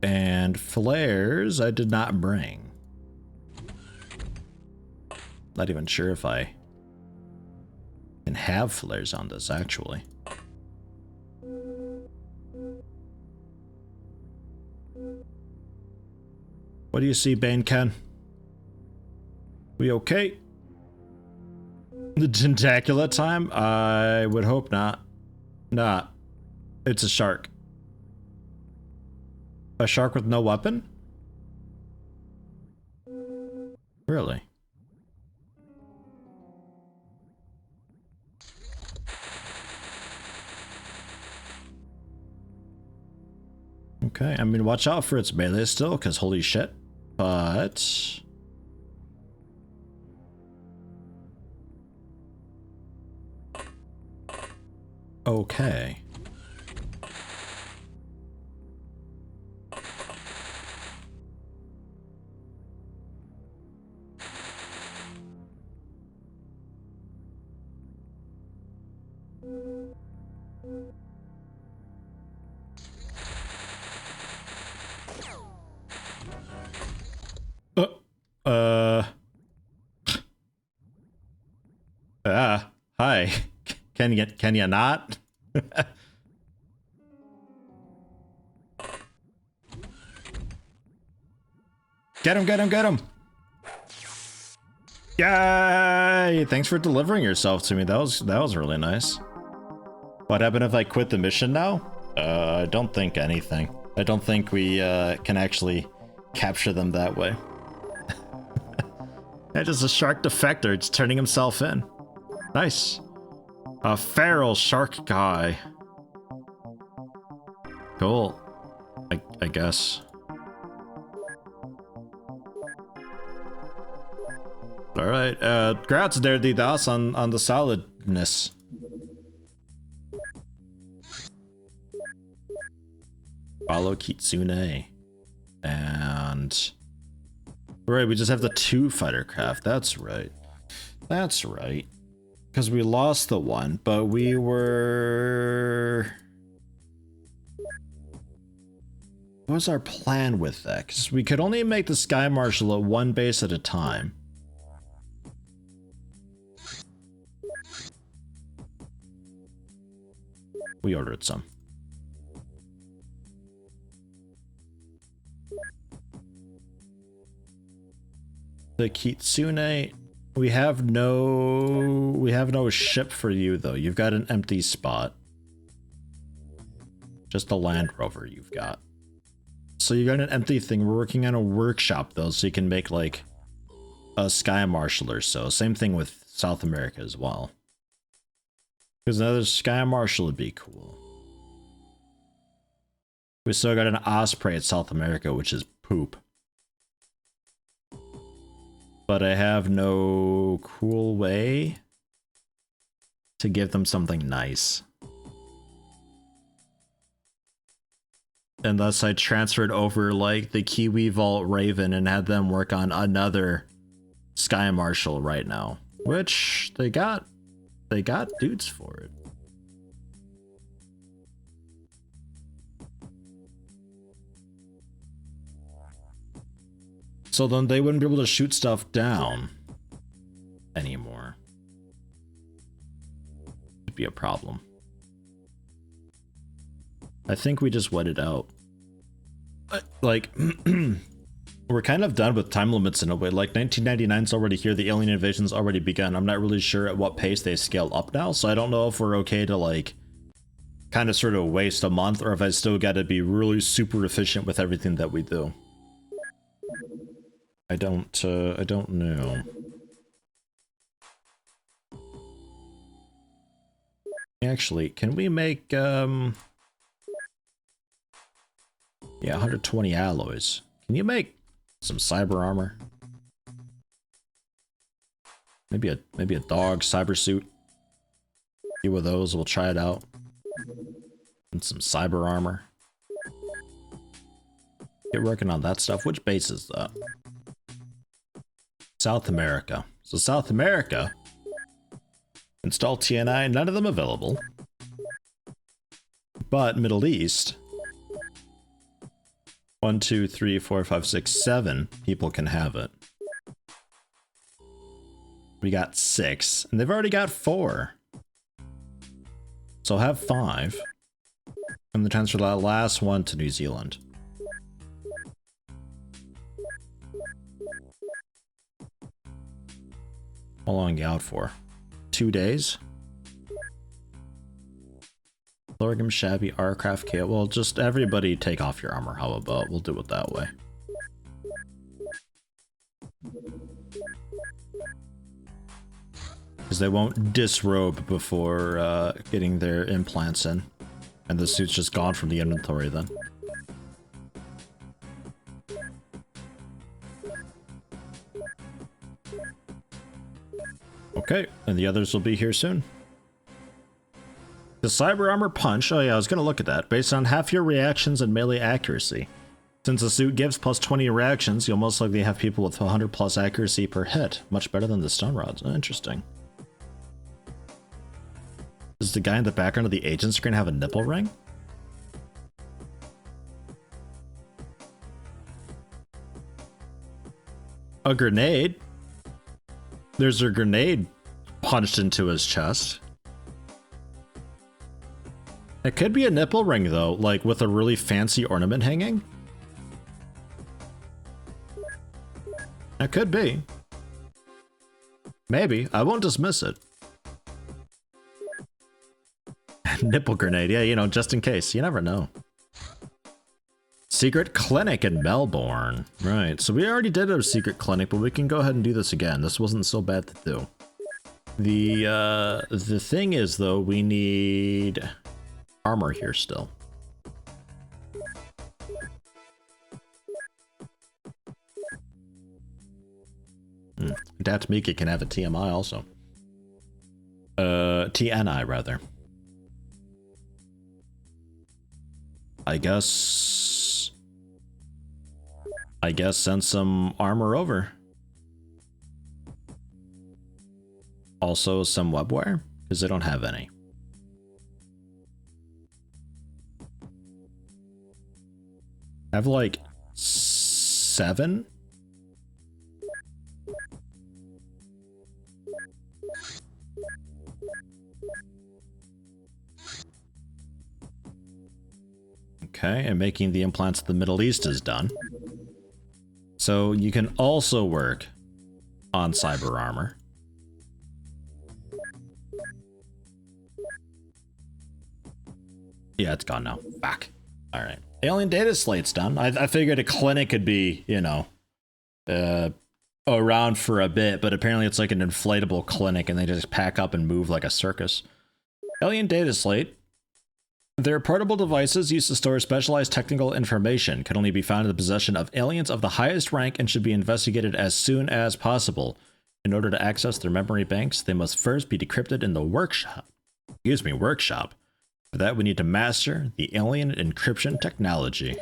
And flares I did not bring. Not even sure if I can have flares on this actually. What do you see, Bane Ken? We okay? The tentacular time? I would hope not. Nah. It's a shark. A shark with no weapon? Really? Okay, I mean, watch out for its melee still, because holy shit. But... okay. Hi. Can you not? Get him! Yay! Thanks for delivering yourself to me. That was really nice. What happened if I quit the mission now? I don't think anything. I don't think we can actually capture them that way. That is a shark defector. It's turning himself in. Nice. A feral shark guy. Cool. I guess. Alright, congrats there, DDoS, on the solidness. Follow Kitsune. And... Right, we just have the 2 fighter craft. That's right. That's right. Because we lost the one, but we were... What was our plan with that? Because we could only make the Sky Marshal at 1 base at a time. We ordered some. The Kitsune, we have no ship for you though. You've got an empty spot. Just a Land Rover you've got. So you got an empty thing. We're working on a workshop though, so you can make like a Sky Marshal or so. Same thing with South America as well. Because another Sky Marshal would be cool. We still got an Osprey at South America, which is poop. But I have no cool way to give them something nice. Unless I transferred over like the Kiwi Vault Raven and had them work on another Sky Marshal right now. Which they got dudes for it. So then they wouldn't be able to shoot stuff down anymore. It'd be a problem. I think we just wet it out. Like, we're kind of done with time limits in a way. Like, 1999's already here, the alien invasion's already begun. I'm not really sure at what pace they scale up now, so I don't know if we're okay to, like, kind of sort of waste a month, or if I still gotta be really super efficient with everything that we do. I don't know. Actually, can we make, yeah, 120 alloys. Can you make some cyber armor? Maybe a dog cyber suit. A few of those, we'll try it out. And some cyber armor. Get working on that stuff. Which base is that? South America. So South America, install TNI, none of them available. But Middle East, 1, 2, 3, 4, 5, 6, 7 people can have it. We got 6, and they've already got 4. So have 5. And then transfer that last one to New Zealand. How long you out for? 2 days? Thorgrim, Shabby, Arcraft, Kale. Well, just everybody take off your armor. How about we'll do it that way? Because they won't disrobe before getting their implants in. And the suit's just gone from the inventory then. Okay, and the others will be here soon. The Cyber Armor Punch, oh yeah, I was gonna look at that. Based on half your reactions and melee accuracy. Since the suit gives plus 20 reactions, you'll most likely have people with 100 plus accuracy per hit. Much better than the stun rods. Oh, interesting. Does the guy in the background of the agent screen have a nipple ring? A grenade? There's a grenade punched into his chest. It could be a nipple ring though, like with a really fancy ornament hanging. It could be. Maybe. I won't dismiss it. Nipple grenade, yeah, you know, just in case. You never know. Secret clinic in Melbourne. Right, so we already did a secret clinic, but we can go ahead and do this again. This wasn't so bad to do. The thing is, though, we need armor here still. Datamika can have a TMI also. TNI, rather. I guess send some armor over. Also some webware, because they don't have any. I have like 7? Okay, and making the implants in the Middle East is done. So you can also work on cyber armor. Yeah, it's gone now. Back. Alright. Alien data slate's done. I figured a clinic could be, you know, around for a bit, but apparently it's like an inflatable clinic and they just pack up and move like a circus. Alien data slate. Their portable devices used to store specialized technical information can only be found in the possession of aliens of the highest rank and should be investigated as soon as possible. In order to access their memory banks, they must first be decrypted in the workshop. Workshop. For that, we need to master the alien encryption technology.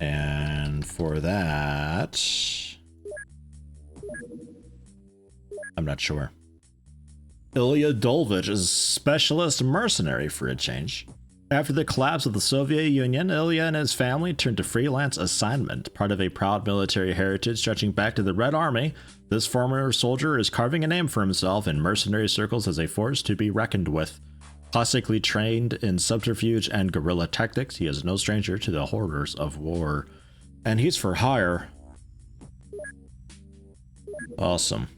And for that, I'm not sure. Ilya Dolvich is a specialist mercenary for a change. After the collapse of the Soviet Union, Ilya and his family turned to freelance assignment. Part of a proud military heritage stretching back to the Red Army, this former soldier is carving a name for himself in mercenary circles as a force to be reckoned with. Classically trained in subterfuge and guerrilla tactics, he is no stranger to the horrors of war. And he's for hire. Awesome.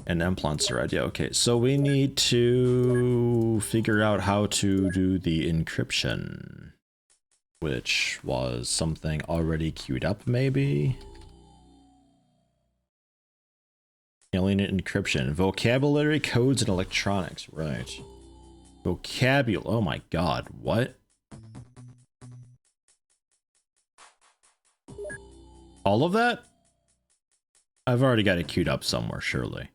And implants are idea. Okay, so we need to figure out how to do the encryption, which was something already queued up, maybe? Alien encryption, vocabulary, codes, and electronics, right. Vocabulary, oh my god, what? All of that? I've already got it queued up somewhere, surely.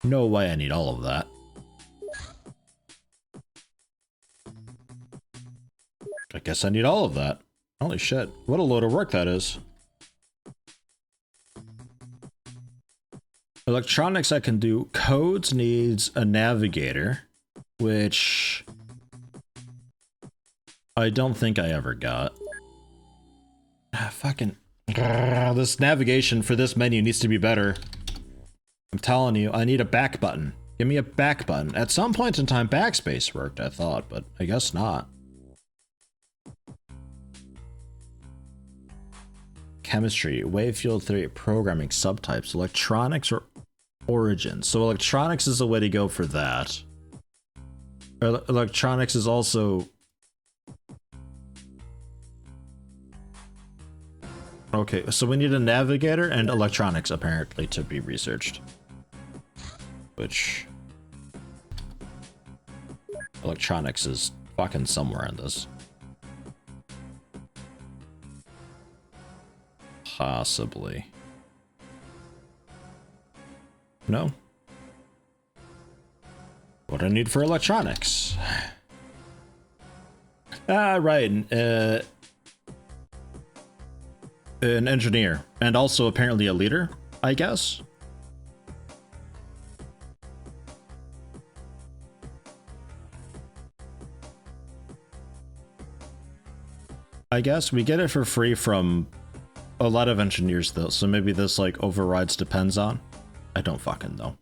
No way I need all of that. I guess I need all of that. Holy shit, what a load of work that is. Electronics I can do. Codes needs a navigator, which I don't think I ever got. Fucking... This navigation for this menu needs to be better. I'm telling you, I need a back button. Give me a back button. At some point in time, backspace worked, I thought, but I guess not. Chemistry, wave field theory, programming, subtypes, electronics, or origins. So electronics is the way to go for that. Electronics is also... Okay, so we need a navigator and electronics, apparently, to be researched. Which... Electronics is fucking somewhere in this. Possibly. No? What do I need for electronics? Ah, right. An engineer. And also apparently a leader, I guess? I guess we get it for free from a lot of engineers though, so maybe this like overrides depends on. I don't fucking know.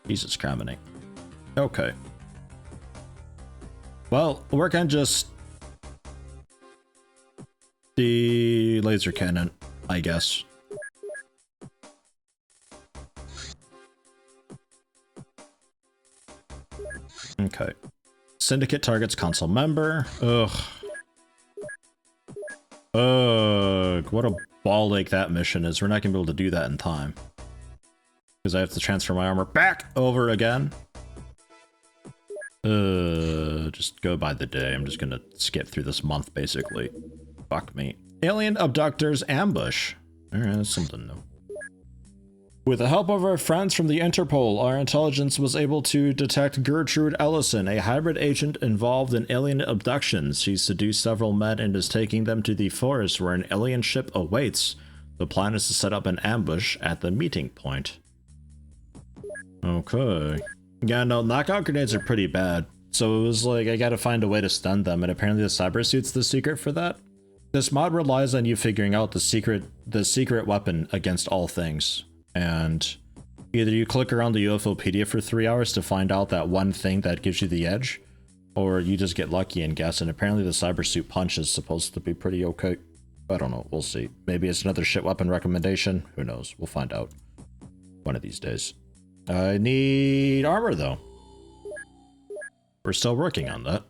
Jesus criminy. Okay. Well, work on just the laser cannon, I guess. Okay. Syndicate targets console member. Ugh. Ugh, what a ball ache that mission is. We're not gonna be able to do that in time. Because I have to transfer my armor back over again. Just go by the day. I'm just gonna skip through this month, basically. Fuck me. Alien abductors ambush. Alright, that's something new. With the help of our friends from the Interpol, our intelligence was able to detect Gertrude Ellison, a hybrid agent involved in alien abductions. She seduced several men and is taking them to the forest where an alien ship awaits. The plan is to set up an ambush at the meeting point. Okay. Yeah, no, knockout grenades are pretty bad. So it was like, I gotta find a way to stun them, and apparently the cyber suit's the secret for that. This mod relies on you figuring out the secret weapon against all things. And either you click around the UFOpedia for 3 hours to find out that one thing that gives you the edge, or you just get lucky and guess, and apparently the cyber suit punch is supposed to be pretty okay. I don't know, we'll see. Maybe it's another shit weapon recommendation, who knows, we'll find out. One of these days. I need armor though. We're still working on that.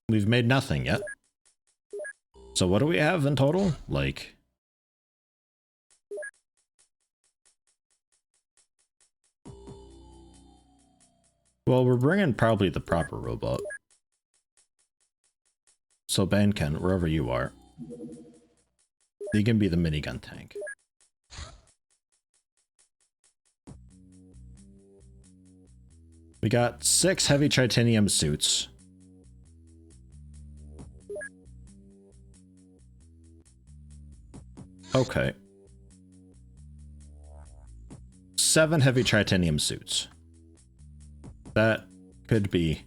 We've made nothing yet. So what do we have in total? Like... Well, we're bringing probably the proper robot. So Banken, wherever you are, you can be the minigun tank. We got 6 heavy titanium suits. Okay. 7 heavy titanium suits. That could be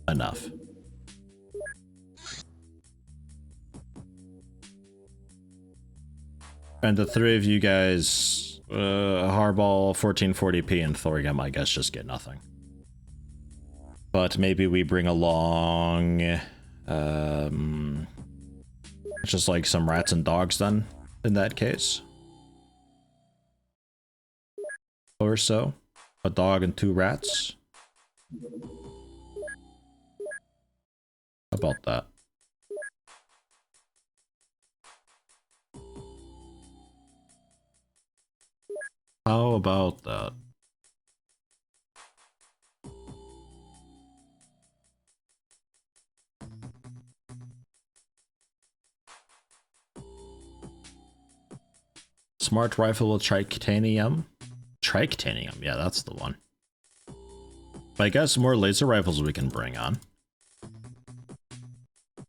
enough. And the 3 of you guys, Harball, 1440p, and Thorgem, I guess, just get nothing. But maybe we bring along, just like some rats and dogs then, in that case. Or so. A dog and 2 rats. How about that? How about that? Smart rifle with tritanium. Tritanium, yeah, that's the one. I guess more laser rifles we can bring on.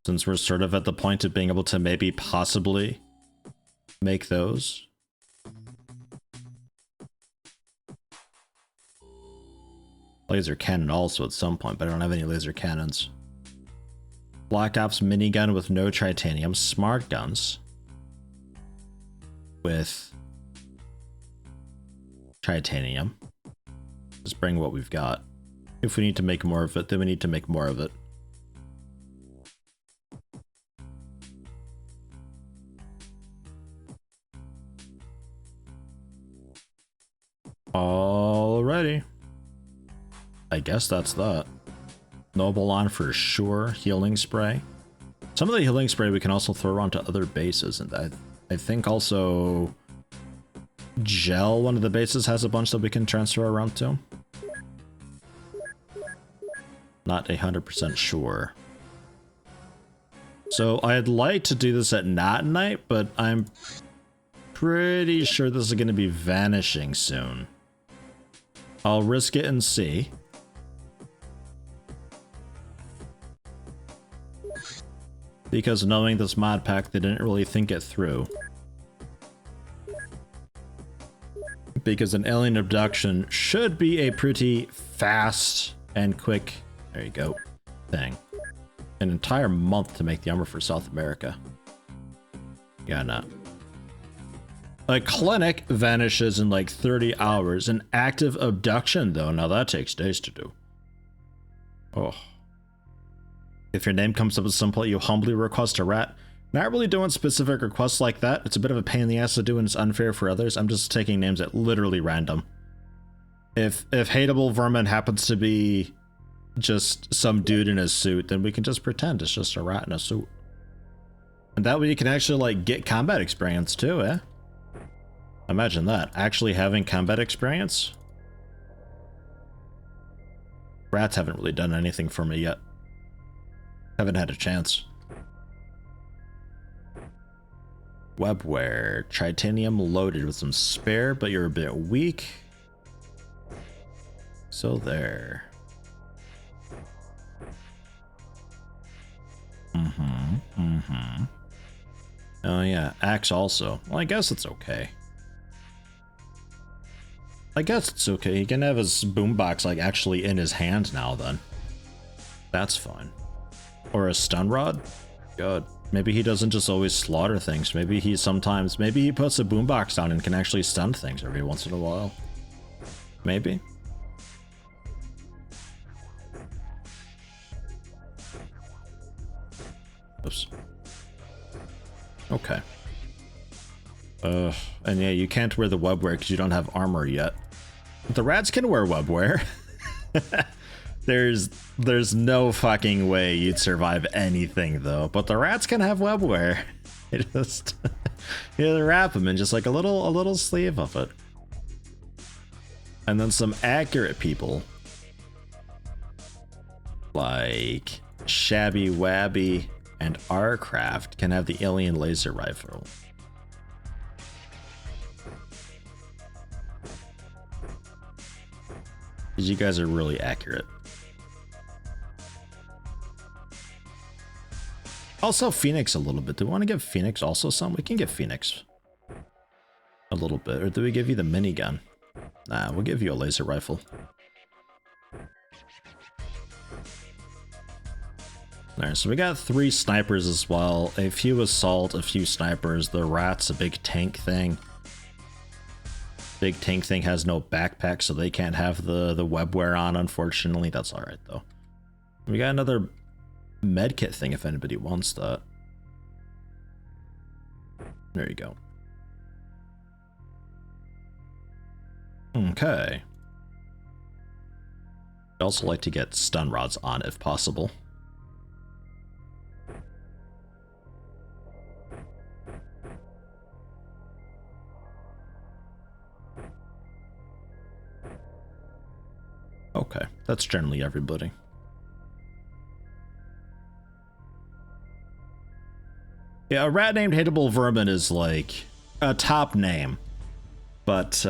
Since we're sort of at the point of being able to maybe possibly make those. Laser cannon also at some point, but I don't have any laser cannons. Black Ops minigun with no tritanium. Smart guns with titanium. Just bring what we've got. If we need to make more of it, then we need to make more of it. Alrighty. I guess that's that. Noble on for sure. Healing spray. Some of the healing spray we can also throw onto other bases, and I think also Gel, one of the bases, has a bunch that we can transfer around to. Not 100% sure. So I'd like to do this at not night, but I'm pretty sure this is going to be vanishing soon. I'll risk it and see. Because knowing this mod pack, they didn't really think it through. Because an alien abduction should be a pretty fast and quick, there you go, thing. An entire month to make the armor for South America. Yeah, no. A clinic vanishes in like 30 hours. An active abduction, though, now that takes days to do. Oh. If your name comes up at some point, you humbly request a rat. Not really doing specific requests like that. It's a bit of a pain in the ass to do and it's unfair for others. I'm just taking names at literally random. If hateable vermin happens to be just some dude in a suit, then we can just pretend it's just a rat in a suit. And that way you can actually like get combat experience too, eh? Imagine that. Actually having combat experience. Rats haven't really done anything for me yet. Haven't had a chance. Webware. Tritanium loaded with some spare, but you're a bit weak. So there. Oh yeah, axe also. Well, I guess it's okay. I guess it's okay. He can have his boombox like actually in his hand now then. That's fine. Or a stun rod? God. Maybe he doesn't just always slaughter things. Maybe he sometimes, maybe he puts a boombox down and can actually stun things every once in a while. Maybe. Oops. Okay. And yeah, you can't wear the webware because you don't have armor yet. But the rats can wear webware. There's no fucking way you'd survive anything though. But the rats can have webware. You just you wrap them in just like a little sleeve of it. And then some accurate people like Shabby Wabby and Rcraft can have the alien laser rifle. You guys are really accurate. Also Phoenix a little bit. Do we want to give Phoenix also some? We can give Phoenix a little bit. Or do we give you the minigun? Nah, we'll give you a laser rifle. Alright, so we got 3 snipers as well. A few assault, a few snipers. The rat's a big tank thing. Big tank thing has no backpack, so they can't have the webware on, unfortunately. That's alright though. We got another medkit thing if anybody wants that. There you go. Okay. I'd also like to get stun rods on if possible. Okay, that's generally everybody. Yeah, a rat named Hateable Vermin is like a top name, but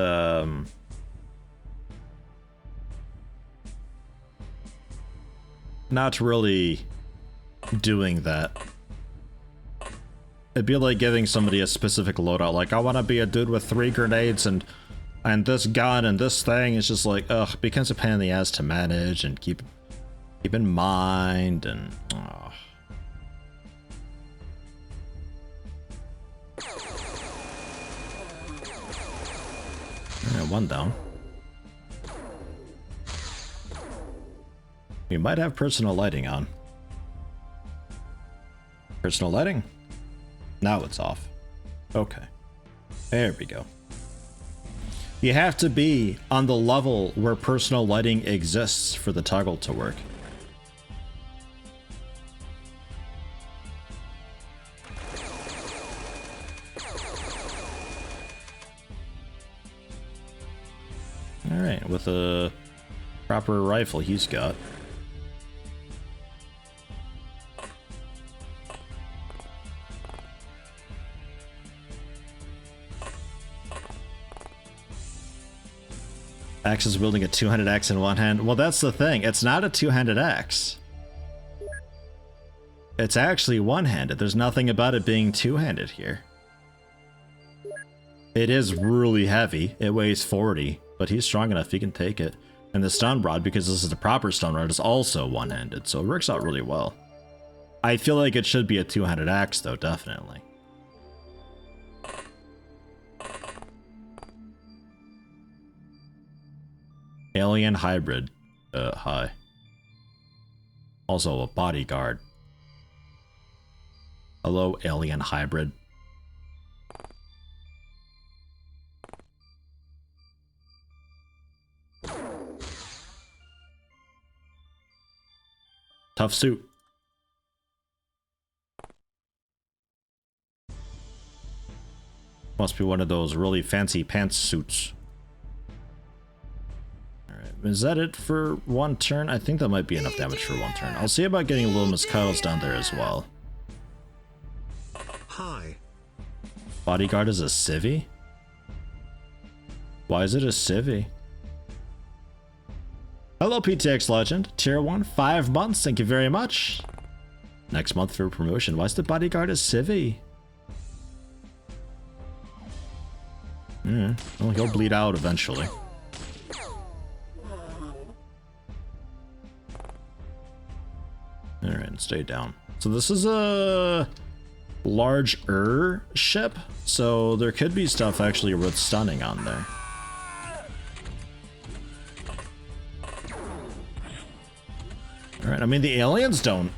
not really doing that. It'd be like giving somebody a specific loadout, like I want to be a dude with 3 grenades and this gun and this thing. Is just like, ugh, it becomes a pain in the ass to manage and keep in mind, and oh. Alright, 1 down. We might have personal lighting on. Personal lighting? Now it's off. Okay. There we go. You have to be on the level where personal lighting exists for the toggle to work. Alright, with a proper rifle he's got. Axe is wielding a two-handed axe in one hand. Well, that's the thing. It's not a two-handed axe. It's actually one-handed. There's nothing about it being two-handed here. It is really heavy. It weighs 40, but he's strong enough. He can take it. And the stun rod, because this is the proper stun rod, is also one-handed, so it works out really well. I feel like it should be a two-handed axe, though, definitely. Alien hybrid. Hi. Also a bodyguard. Hello, alien hybrid. Tough suit. Must be one of those really fancy pants suits. Is that it for 1 turn? I think that might be enough damage for 1 turn. I'll see about getting Little Miss Cuddles down there as well. Hi. Bodyguard is a civvy? Why is it a civvy? Hello, PTX Legend. Tier 1, 5 months. Thank you very much. Next month for promotion. Why is the bodyguard a civvy? Well, he'll bleed out eventually. Alright, stay down. So this is a large ship, so there could be stuff actually worth stunning on there. Alright, I mean, the aliens don't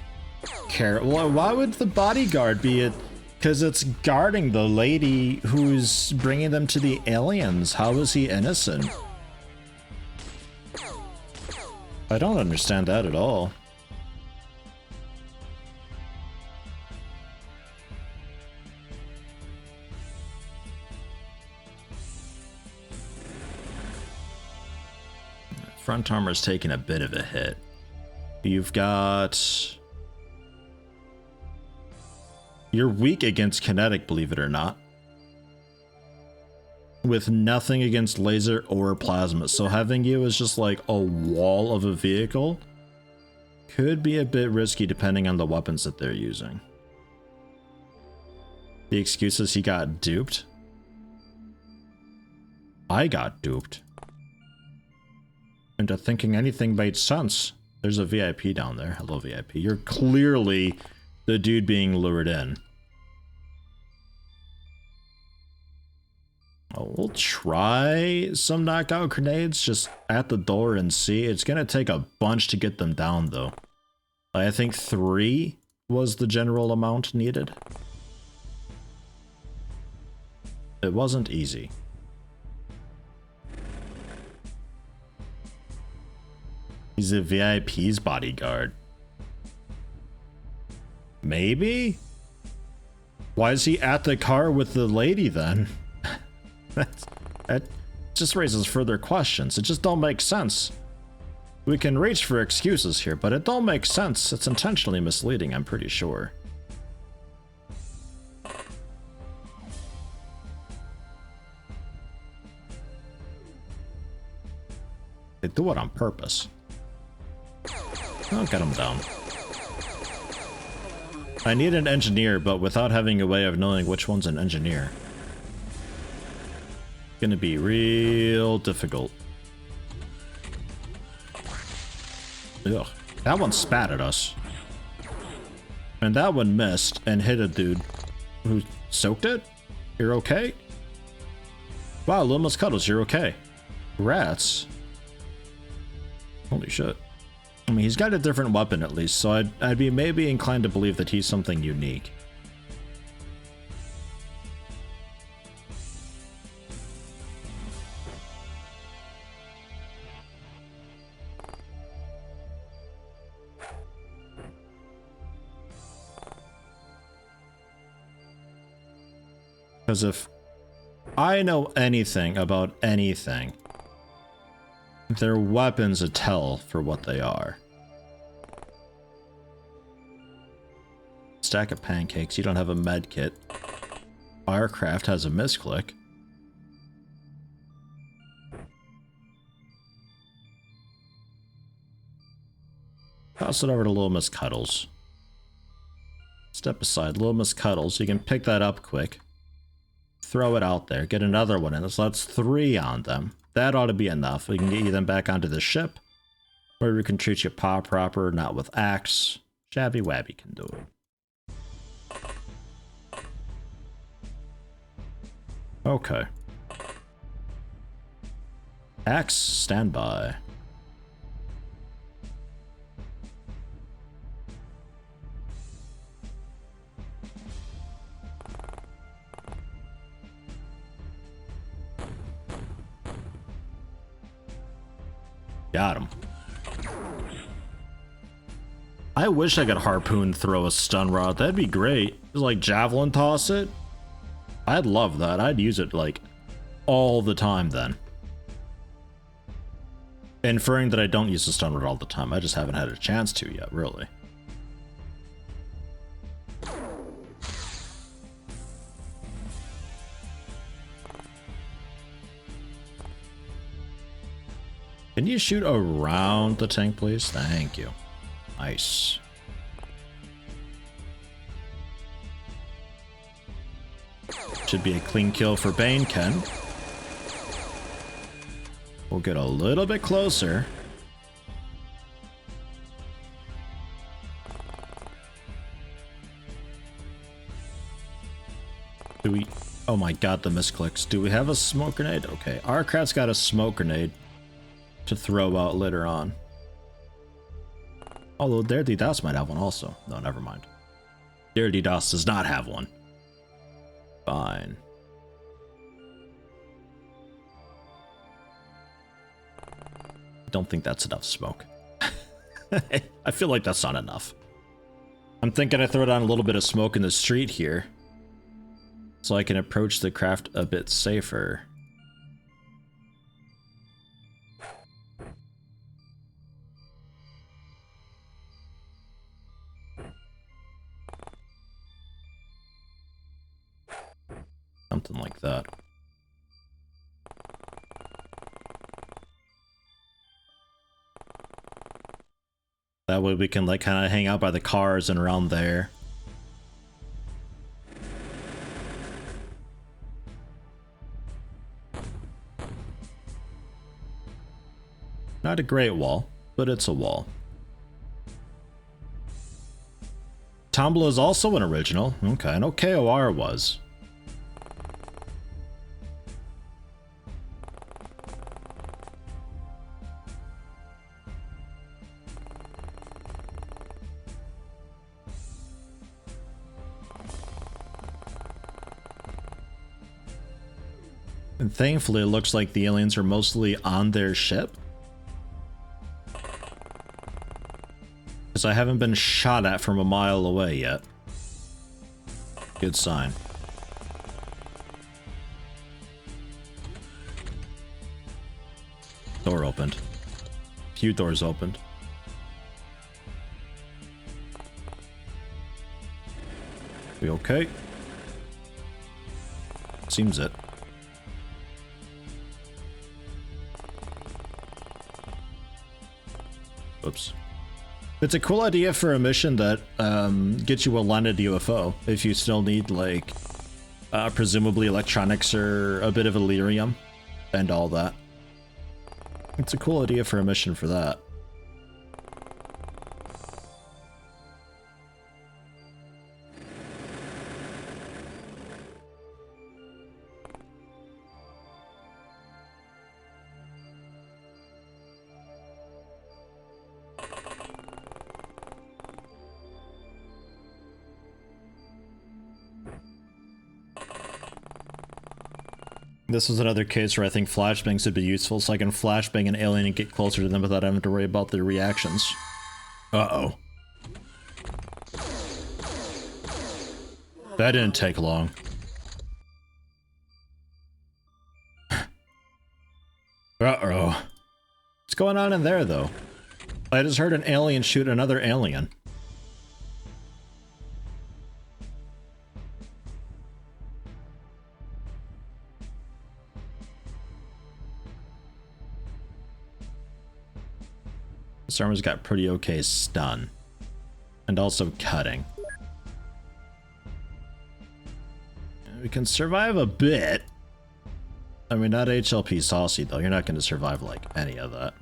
care. Well, why would the bodyguard be it? Because it's guarding the lady who's bringing them to the aliens. How is he innocent? I don't understand that at all. Front armor's taking a bit of a hit. You've got... You're weak against kinetic, believe it or not. With nothing against laser or plasma. So having you as just like a wall of a vehicle could be a bit risky depending on the weapons that they're using. The excuse is he got duped. I got duped into thinking anything made sense. There's a VIP down there. Hello, VIP. You're clearly the dude being lured in. Oh, we'll try some knockout grenades just at the door and see. It's gonna take a bunch to get them down, though. I think 3 was the general amount needed. It wasn't easy. He's a VIP's bodyguard. Maybe? Why is he at the car with the lady then? That just raises further questions. It just don't make sense. We can reach for excuses here, but it don't make sense. It's intentionally misleading, I'm pretty sure. They do it on purpose. I'll get him down. I need an engineer, but without having a way of knowing which one's an engineer. Gonna be real difficult. Ugh. That one spat at us. And that one missed and hit a dude who soaked it? You're okay? Wow, Lil Cuddles, you're okay. Rats. Holy shit. I mean, he's got a different weapon at least, so I'd be maybe inclined to believe that he's something unique. Because if I know anything about anything, their weapons a tell for what they are. Stack of pancakes, you don't have a med kit. Firecraft has a misclick. Toss it over to Little Miss Cuddles. Step aside, Little Miss Cuddles, you can pick that up quick. Throw it out there, get another one in. So that's 3 on them. That ought to be enough. We can get you them back onto the ship, where we can treat you proper, not with axe. Shabby Wabby can do it. Okay. Axe, standby. Got him. I wish I could harpoon throw a stun rod. That'd be great. Just like javelin toss it. I'd love that. I'd use it like all the time then. Inferring that I don't use the stun rod all the time. I just haven't had a chance to yet, really. Can you shoot around the tank, please? Thank you. Nice. Should be a clean kill for Bane, Ken. We'll get a little bit closer. Do we... Oh my god, the misclicks. Do we have a smoke grenade? Okay, our crowd's got a smoke grenade to throw out later on. Although Dirty DOS might have one also. No, never mind. Dirty DOS does not have one. Fine. Don't think that's enough smoke. I feel like that's not enough. I'm thinking I throw down a little bit of smoke in the street here, so I can approach the craft a bit safer. Something like that. That way we can like kind of hang out by the cars and around there. Not a great wall, but it's a wall. Tombla is also an original. Okay, I know KOR was. And thankfully, it looks like the aliens are mostly on their ship. Because I haven't been shot at from a mile away yet. Good sign. Door opened. A few doors opened. We okay? Seems it. Oops. It's a cool idea for a mission that gets you a landed UFO if you still need like presumably electronics or a bit of Illyrium and all that. It's a cool idea for a mission for that. This is another case where I think flashbangs would be useful, so I can flashbang an alien and get closer to them without having to worry about their reactions. Uh-oh. That didn't take long. Uh-oh. What's going on in there, though? I just heard an alien shoot another alien. This armor's got pretty okay stun. And also cutting. We can survive a bit. I mean, not HLP saucy, though. You're not going to survive, like, any of that.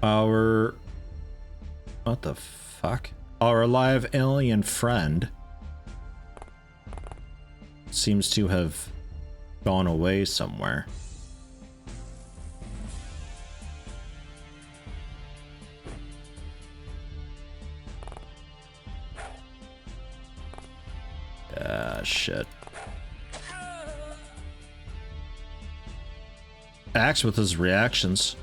Our... What the fuck? Our live alien friend seems to have gone away somewhere. Ah, shit. Axe with his reactions.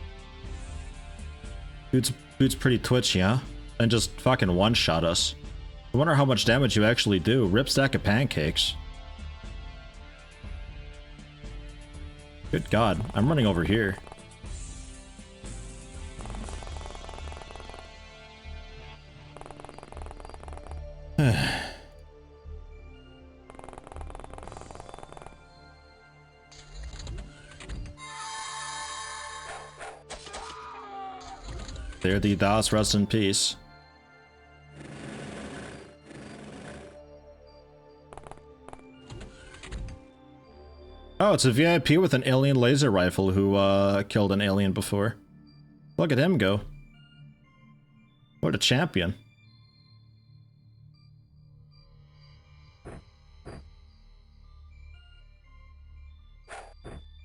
Dude's pretty twitchy, huh? And just fucking one-shot us. I wonder how much damage you actually do. Rip stack of pancakes. Good God, I'm running over here. There the DOS, rest in peace. Oh, it's a VIP with an alien laser rifle who killed an alien before. Look at him go. What a champion.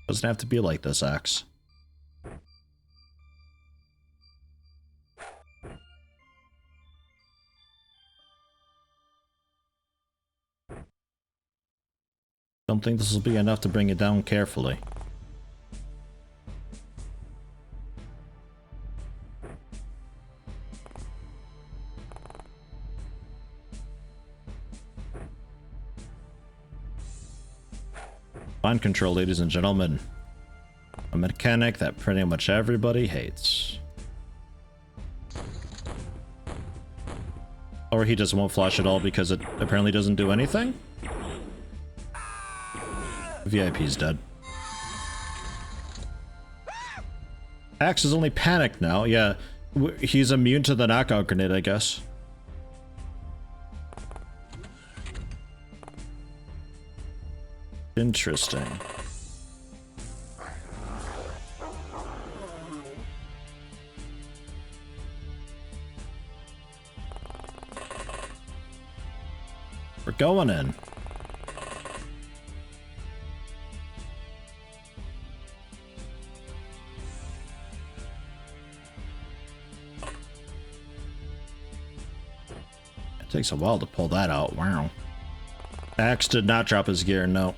Doesn't have to be like this, Axe. Don't think this will be enough to bring it down carefully. Mind control, ladies and gentlemen. A mechanic that pretty much everybody hates. Or he just won't flash at all because it apparently doesn't do anything? VIP's dead. Axe is only panicked now. Yeah, he's immune to the knockout grenade, I guess. Interesting. We're going in. It takes a while to pull that out. Wow. Axe did not drop his gear, no.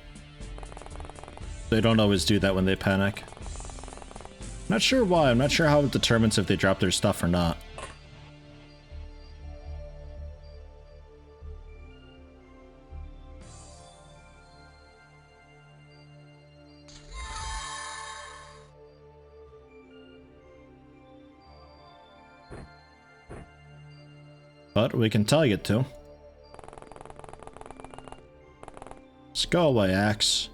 They don't always do that when they panic. Not sure why. I'm not sure how it determines if they drop their stuff or not. But we can tell you to. Let's go away, Axe.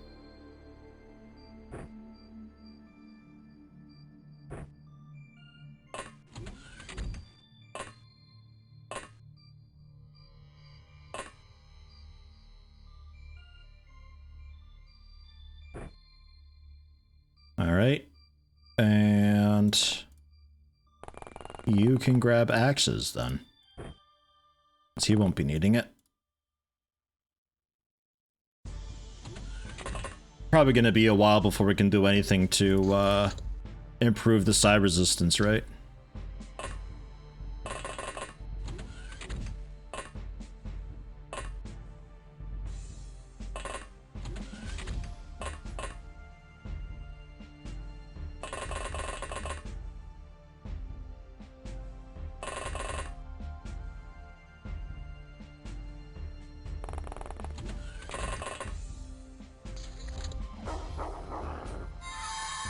Alright. And you can grab axes then. He won't be needing it. Probably gonna be a while before we can do anything to improve the psi resistance, right?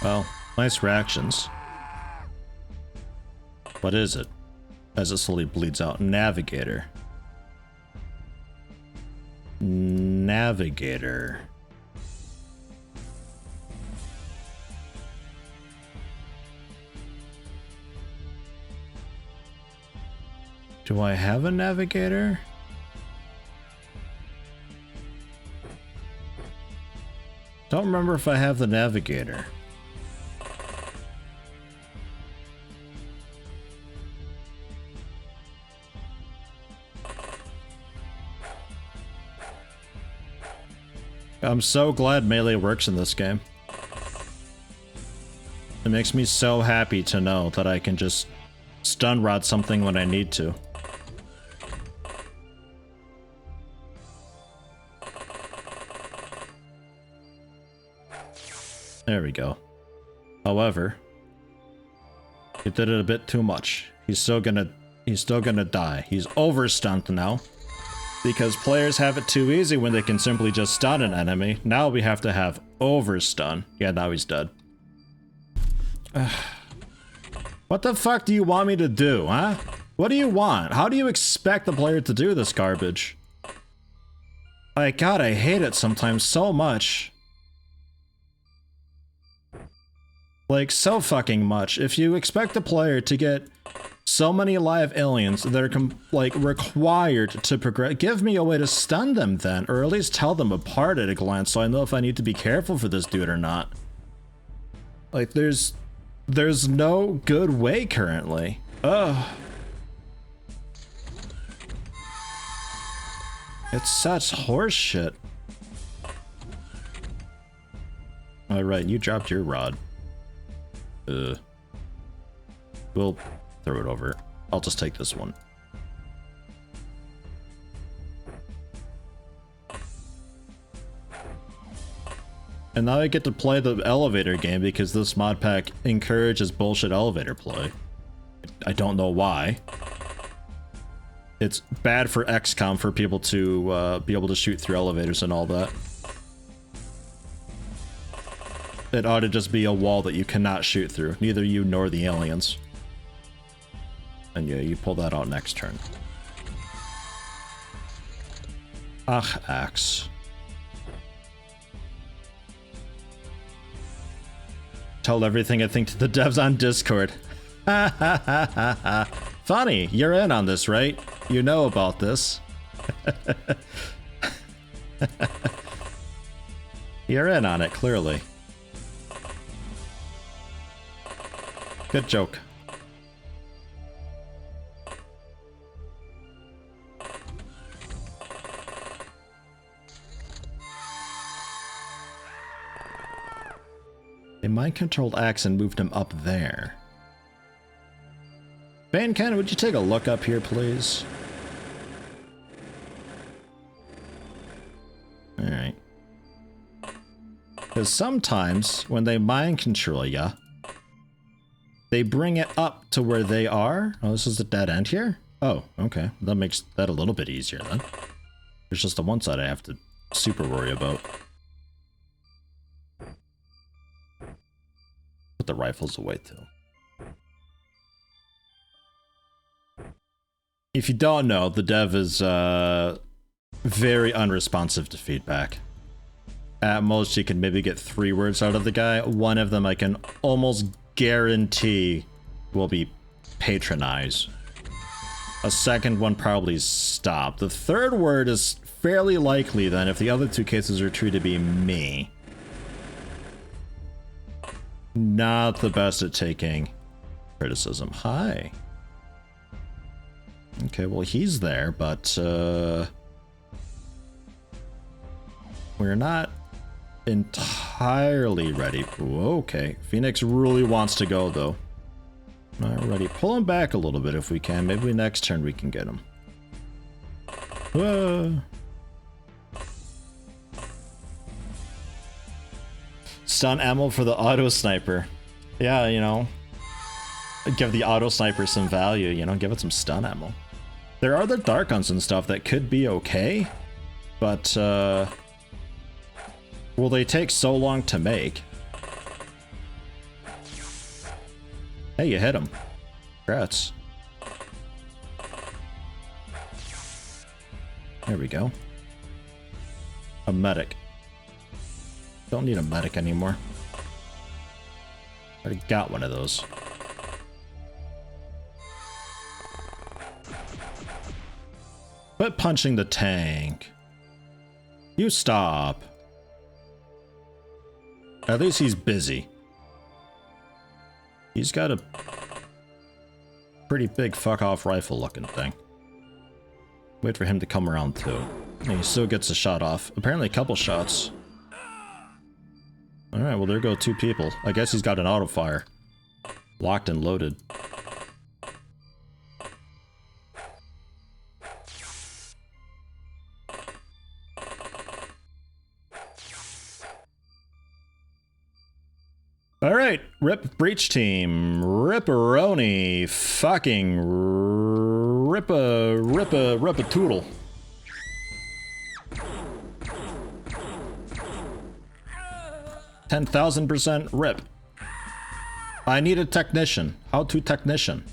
Well, nice reactions. What is it? As it slowly bleeds out. Navigator. Navigator. Do I have a navigator? Don't remember if I have the navigator. I'm so glad melee works in this game. It makes me so happy to know that I can just stun rod something when I need to. There we go. However, he did it a bit too much. He's still gonna die. He's overstunned now. Because players have it too easy when they can simply just stun an enemy. Now we have to have overstun. Yeah, now he's dead. What the fuck do you want me to do, huh? What do you want? How do you expect the player to do this garbage? My god, I hate it sometimes so much. Like, so fucking much. If you expect the player to get so many live aliens that are like required to progress. Give me a way to stun them then, or at least tell them apart at a glance so I know if I need to be careful for this dude or not. Like there's no good way currently. Ugh. It's such horse shit. All right, you dropped your rod. We'll throw it over. I'll just take this one. And now I get to play the elevator game because this mod pack encourages bullshit elevator play. I don't know why. It's bad for XCOM for people to be able to shoot through elevators and all that. It ought to just be a wall that you cannot shoot through, neither you nor the aliens. And yeah, you pull that out next turn. Ach, axe. Tell everything I think to the devs on Discord. Ha ha ha ha ha. Funny, you're in on this, right? You know about this. You're in on it, clearly. Good joke. They mind-controlled Axe and moved him up there. Bandcan, would you take a look up here, please? Alright. Because sometimes, when they mind-control ya, they bring it up to where they are. Oh, this is the dead end here? Oh, okay. That makes that a little bit easier then. There's just the one side I have to super worry about. Put the rifles away too. If you don't know, the dev is very unresponsive to feedback. At most, you can maybe get 3 words out of the guy. One of them I can almost guarantee will be patronize. A second one probably stop. The third word is fairly likely then if the other 2 cases are true to be me. Not the best at taking criticism. Hi. Okay, well he's there, but we're not entirely ready. Ooh, okay, Phoenix really wants to go though. Alrighty, pull him back a little bit if we can. Maybe next turn we can get him. Whoa. Stun ammo for the auto sniper. Yeah, you know, give the auto sniper some value, you know, give it some stun ammo. There are the dark guns and stuff that could be okay, but will they take so long to make? Hey, you hit him. Congrats. There we go. A medic. Don't need a medic anymore. Already got one of those. Quit punching the tank. You stop. At least he's busy. He's got a pretty big fuck-off rifle looking thing. Wait for him to come around too. And he still gets a shot off. Apparently a couple shots. Alright, well there go 2 people. I guess he's got an auto fire. Locked and loaded. Alright, rip breach team. Ripperoni. Fucking rip-a-toodle. $10,000% rip. I need a technician. How to technician?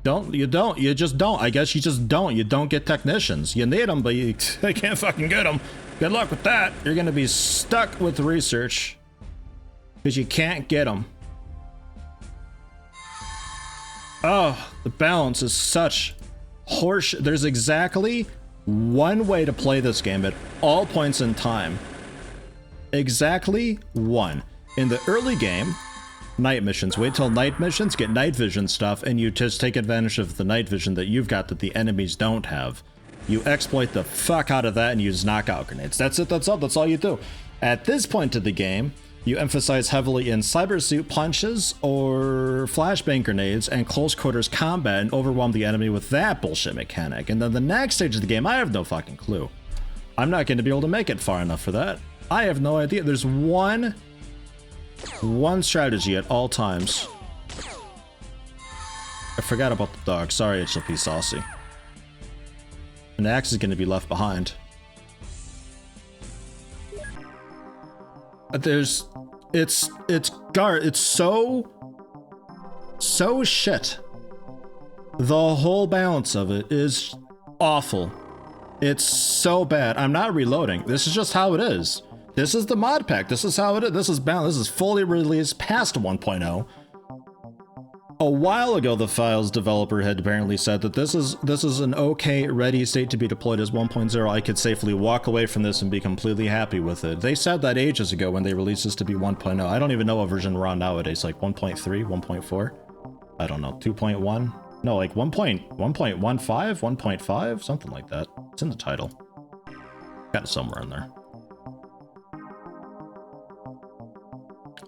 You just don't. I guess you just don't. You don't get technicians. You need them, but you can't fucking get them. Good luck with that. You're gonna be stuck with research. Because you can't get them. Oh, the balance is such horse. There's exactly one way to play this game at all points in time. Exactly one. In the early game, night missions. Wait till night missions, get night vision stuff, and you just take advantage of the night vision that you've got that the enemies don't have. You exploit the fuck out of that and use knockout grenades. That's it, that's all you do. At this point of the game, you emphasize heavily in cybersuit punches or flashbang grenades and close quarters combat and overwhelm the enemy with that bullshit mechanic. And then the next stage of the game, I have no fucking clue. I'm not going to be able to make it far enough for that. I have no idea. There's one strategy at all times. I forgot about the dog. Sorry, it's be saucy. An axe is going to be left behind. It's so shit. The whole balance of it is awful. It's so bad. I'm not reloading. This is just how it is. This is the mod pack. This is how it is. This is bound. This is fully released past 1.0. A while ago, the files developer had apparently said that this is an okay, ready state to be deployed as 1.0. I could safely walk away from this and be completely happy with it. They said that ages ago when they released this to be 1.0. I don't even know what version we're on nowadays, like 1.3, 1.4? I don't know, 2.1? No, like 1.15, 1.5, something like that. It's in the title. Got it somewhere in there.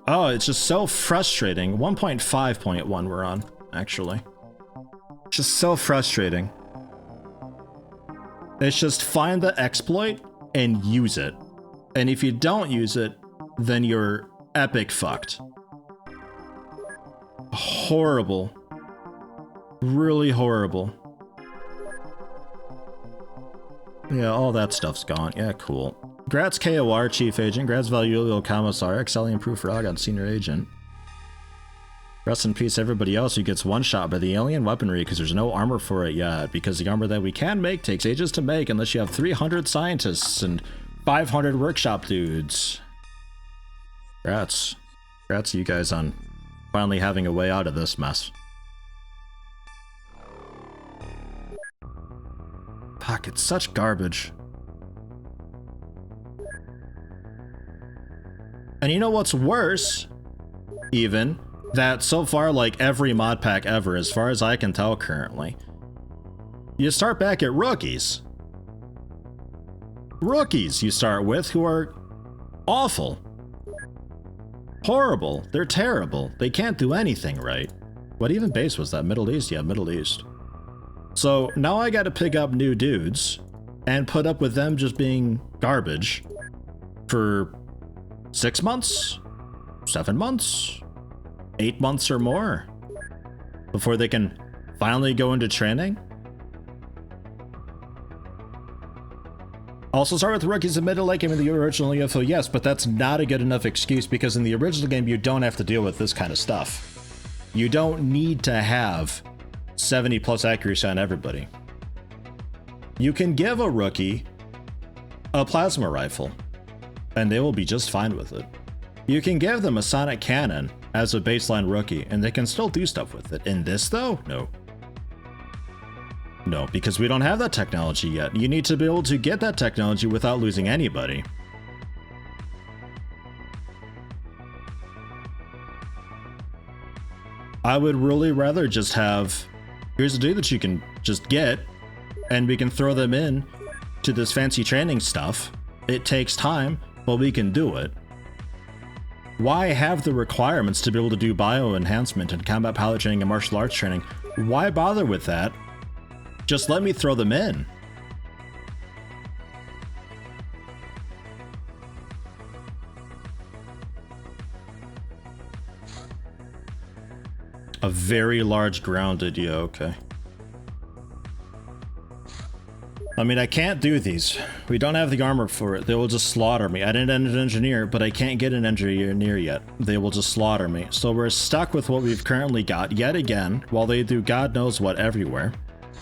Oh, it's just so frustrating. 1.5.1 we're on, actually. Just so frustrating. It's just find the exploit and use it. And if you don't use it, then you're epic fucked. Horrible. Really horrible. Yeah, all that stuff's gone. Yeah, cool. Grats KOR, Chief Agent. Grats Valuelio Commissar. Excellion Proof Ragon, Senior Agent. Rest in peace everybody else who gets one shot by the alien weaponry because there's no armor for it yet. Because the armor that we can make takes ages to make unless you have 300 scientists and 500 workshop dudes. Grats. Grats to you guys on finally having a way out of this mess. Fuck, it's such garbage. And you know what's worse? Even, that so far, like every mod pack ever, as far as I can tell currently, you start back at rookies. Rookies you start with who are awful. Horrible. They're terrible. They can't do anything right. What even base was that? Middle East? Yeah, Middle East. So now I gotta pick up new dudes and put up with them just being garbage for 6 months, 7 months, 8 months or more before they can finally go into training. Also start with rookies in middle late game in the original UFO, yes, but that's not a good enough excuse because in the original game you don't have to deal with this kind of stuff. You don't need to have 70 plus accuracy on everybody. You can give a rookie a plasma rifle and they will be just fine with it. You can give them a sonic cannon as a baseline rookie and they can still do stuff with it. In this though, no. No, because we don't have that technology yet. You need to be able to get that technology without losing anybody. I would really rather just have, here's a dude that you can just get, and we can throw them in to this fancy training stuff. It takes time, but we can do it. Why have the requirements to be able to do bio enhancement and combat pilot training and martial arts training? Why bother with that? Just let me throw them in. A very large grounded, yeah, okay. I mean, I can't do these. We don't have the armor for it. They will just slaughter me. I didn't end an engineer, but I can't get an engineer yet. They will just slaughter me. So we're stuck with what we've currently got yet again, while they do God knows what everywhere.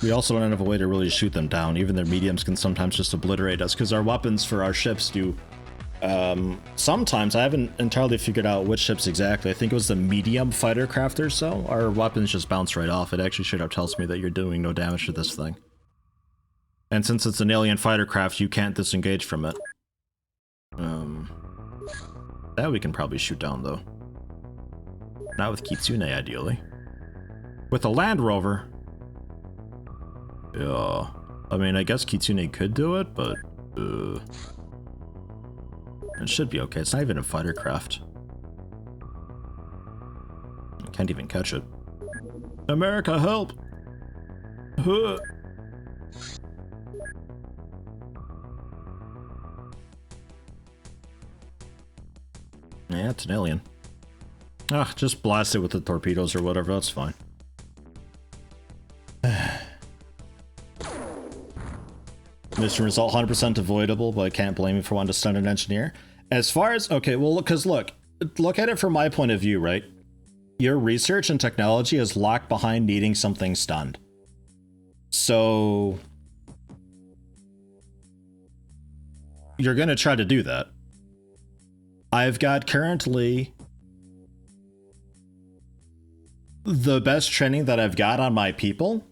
We also don't have a way to really shoot them down. Even their mediums can sometimes just obliterate us, because our weapons for our ships do Sometimes I haven't entirely figured out which ships exactly. I think it was the medium fighter craft or so. Our weapons just bounce right off. It actually straight up tells me that you're doing no damage to this thing. And since it's an alien fighter craft, you can't disengage from it. That we can probably shoot down though. Not with Kitsune, ideally. With a Land Rover. Yeah. I mean, I guess Kitsune could do it, but it should be okay. It's not even a fighter craft. I can't even catch it. America, help! Huh. Yeah, it's an alien. Ah, just blast it with the torpedoes or whatever, that's fine. Mission result 100% avoidable, but I can't blame you for wanting to stun an engineer. As far as, okay, well, because look at it from my point of view, right? Your research and technology is locked behind needing something stunned. So you're going to try to do that. I've got currently the best training that I've got on my people,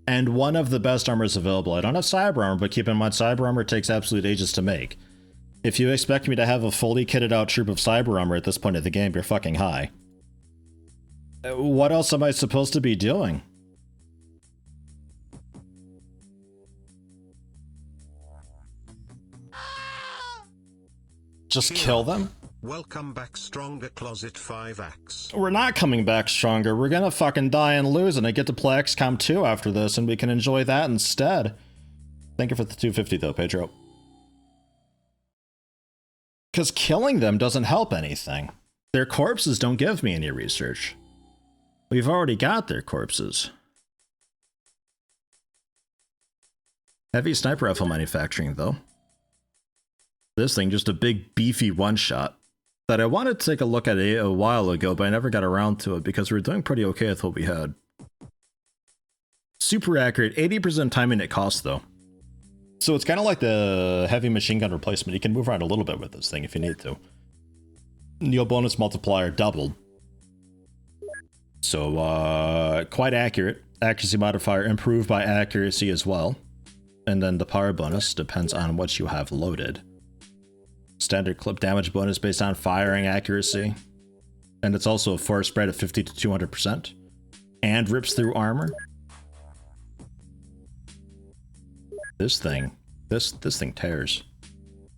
and one of the best armors available. I don't have cyber armor, but keep in mind cyber armor takes absolute ages to make. If you expect me to have a fully kitted out troop of cyber armor at this point of the game, you're fucking high. What else am I supposed to be doing? Just kill them? Welcome back, stronger Closet 5X. We're not coming back stronger. We're gonna fucking die and lose, and I get to play XCOM 2 after this, and we can enjoy that instead. Thank you for the 250 though, Pedro. Because killing them doesn't help anything. Their corpses don't give me any research. We've already got their corpses. Heavy sniper rifle manufacturing, though. This thing, just a big beefy one-shot that I wanted to take a look at a while ago, but I never got around to it because we were doing pretty okay with what we had. Super accurate, 80% timing at cost, though. So it's kind of like the heavy machine gun replacement. You can move around a little bit with this thing if you need to. Your bonus multiplier doubled. So, quite accurate. Accuracy modifier improved by accuracy as well. And then the power bonus depends on what you have loaded. Standard clip damage bonus based on firing accuracy. And it's also a force spread of 50 to 200%. And rips through armor. This thing tears.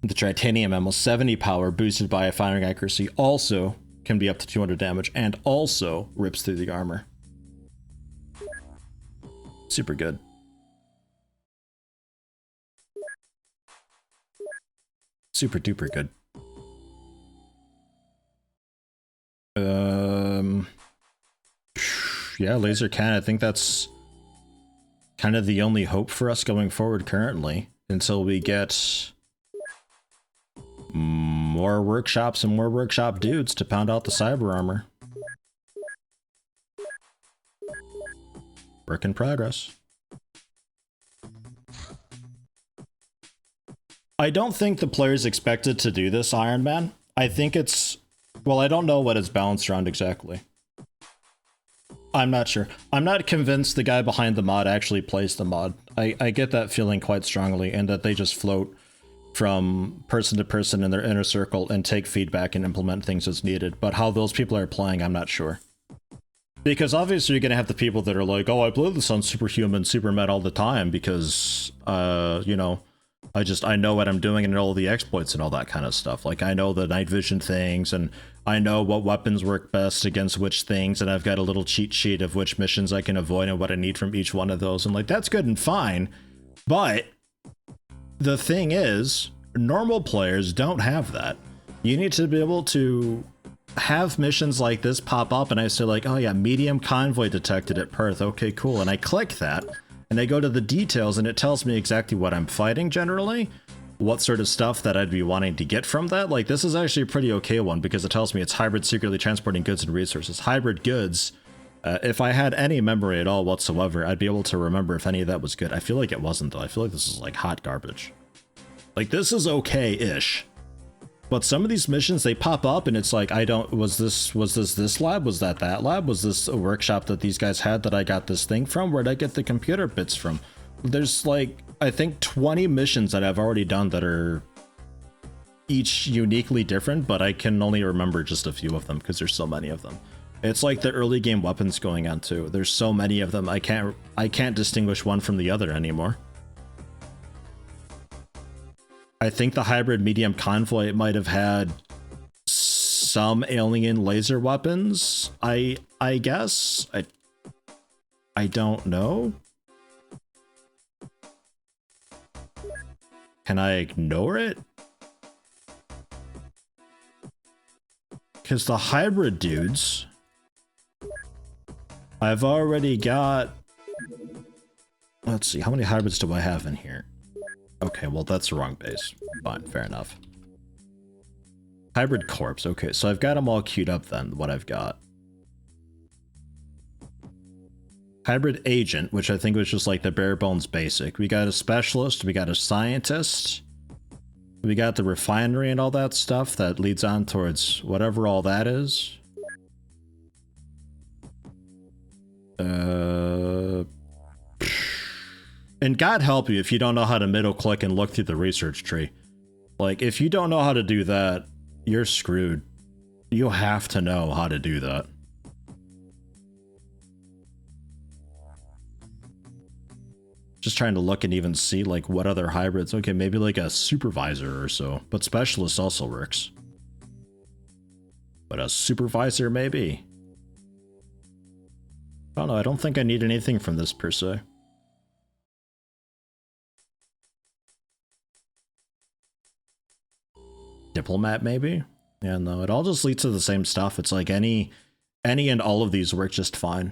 The titanium ammo, 70 power, boosted by a firing accuracy, also can be up to 200 damage, and also rips through the armor. Super good. Super duper good. Yeah, laser cannon, I think that's kind of the only hope for us going forward currently, until we get more workshops and more workshop dudes to pound out the cyber armor. Work in progress. I don't think the players expected to do this, Iron Man. I think it's... well, I don't know what it's balanced around exactly. I'm not sure. I'm not convinced the guy behind the mod actually plays the mod. I get that feeling quite strongly, and that they just float from person to person in their inner circle and take feedback and implement things as needed. But how those people are playing, I'm not sure. Because obviously you're going to have the people that are like, oh, I play this on Superhuman, Supermet all the time because, you know, I know what I'm doing and all the exploits and all that kind of stuff. Like, I know the night vision things, and I know what weapons work best against which things, and I've got a little cheat sheet of which missions I can avoid and what I need from each one of those. And like, that's good and fine, but the thing is, normal players don't have that. You need to be able to have missions like this pop up, and I say like, oh yeah, medium convoy detected at Perth, okay, cool, and I click that, and I go to the details, and it tells me exactly what I'm fighting generally, what sort of stuff that I'd be wanting to get from that. Like, this is actually a pretty okay one, because it tells me it's hybrid secretly transporting goods and resources. Hybrid goods, if I had any memory at all whatsoever, I'd be able to remember if any of that was good. I feel like it wasn't, though. I feel like this is like hot garbage. Like, this is okay-ish. But some of these missions, they pop up and it's like, I don't, was this lab? Was that lab? Was this a workshop that these guys had that I got this thing from? Where'd I get the computer bits from? There's like, I think 20 missions that I've already done that are each uniquely different, but I can only remember just a few of them because there's so many of them. It's like the early game weapons going on too. There's so many of them, I can't distinguish one from the other anymore. I think the hybrid medium convoy might have had some alien laser weapons. I guess. I don't know. Can I ignore it? Because the hybrid dudes, I've already got, let's see, how many hybrids do I have in here? Okay, well, that's the wrong base. Fine, fair enough. Hybrid corpse. Okay, so I've got them all queued up then, what I've got. Hybrid agent, which I think was just like the bare bones basic. We got a specialist, we got a scientist, we got the refinery and all that stuff that leads on towards whatever all that is. And God help you if you don't know how to middle click and look through the research tree. Like, if you don't know how to do that, you're screwed. You have to know how to do that. Just trying to look and even see, like, what other hybrids. Okay, maybe like a supervisor or so. But specialist also works. But a supervisor, maybe? I don't know, I don't think I need anything from this per se. Diplomat, maybe? Yeah, no, it all just leads to the same stuff. It's like any and all of these work just fine.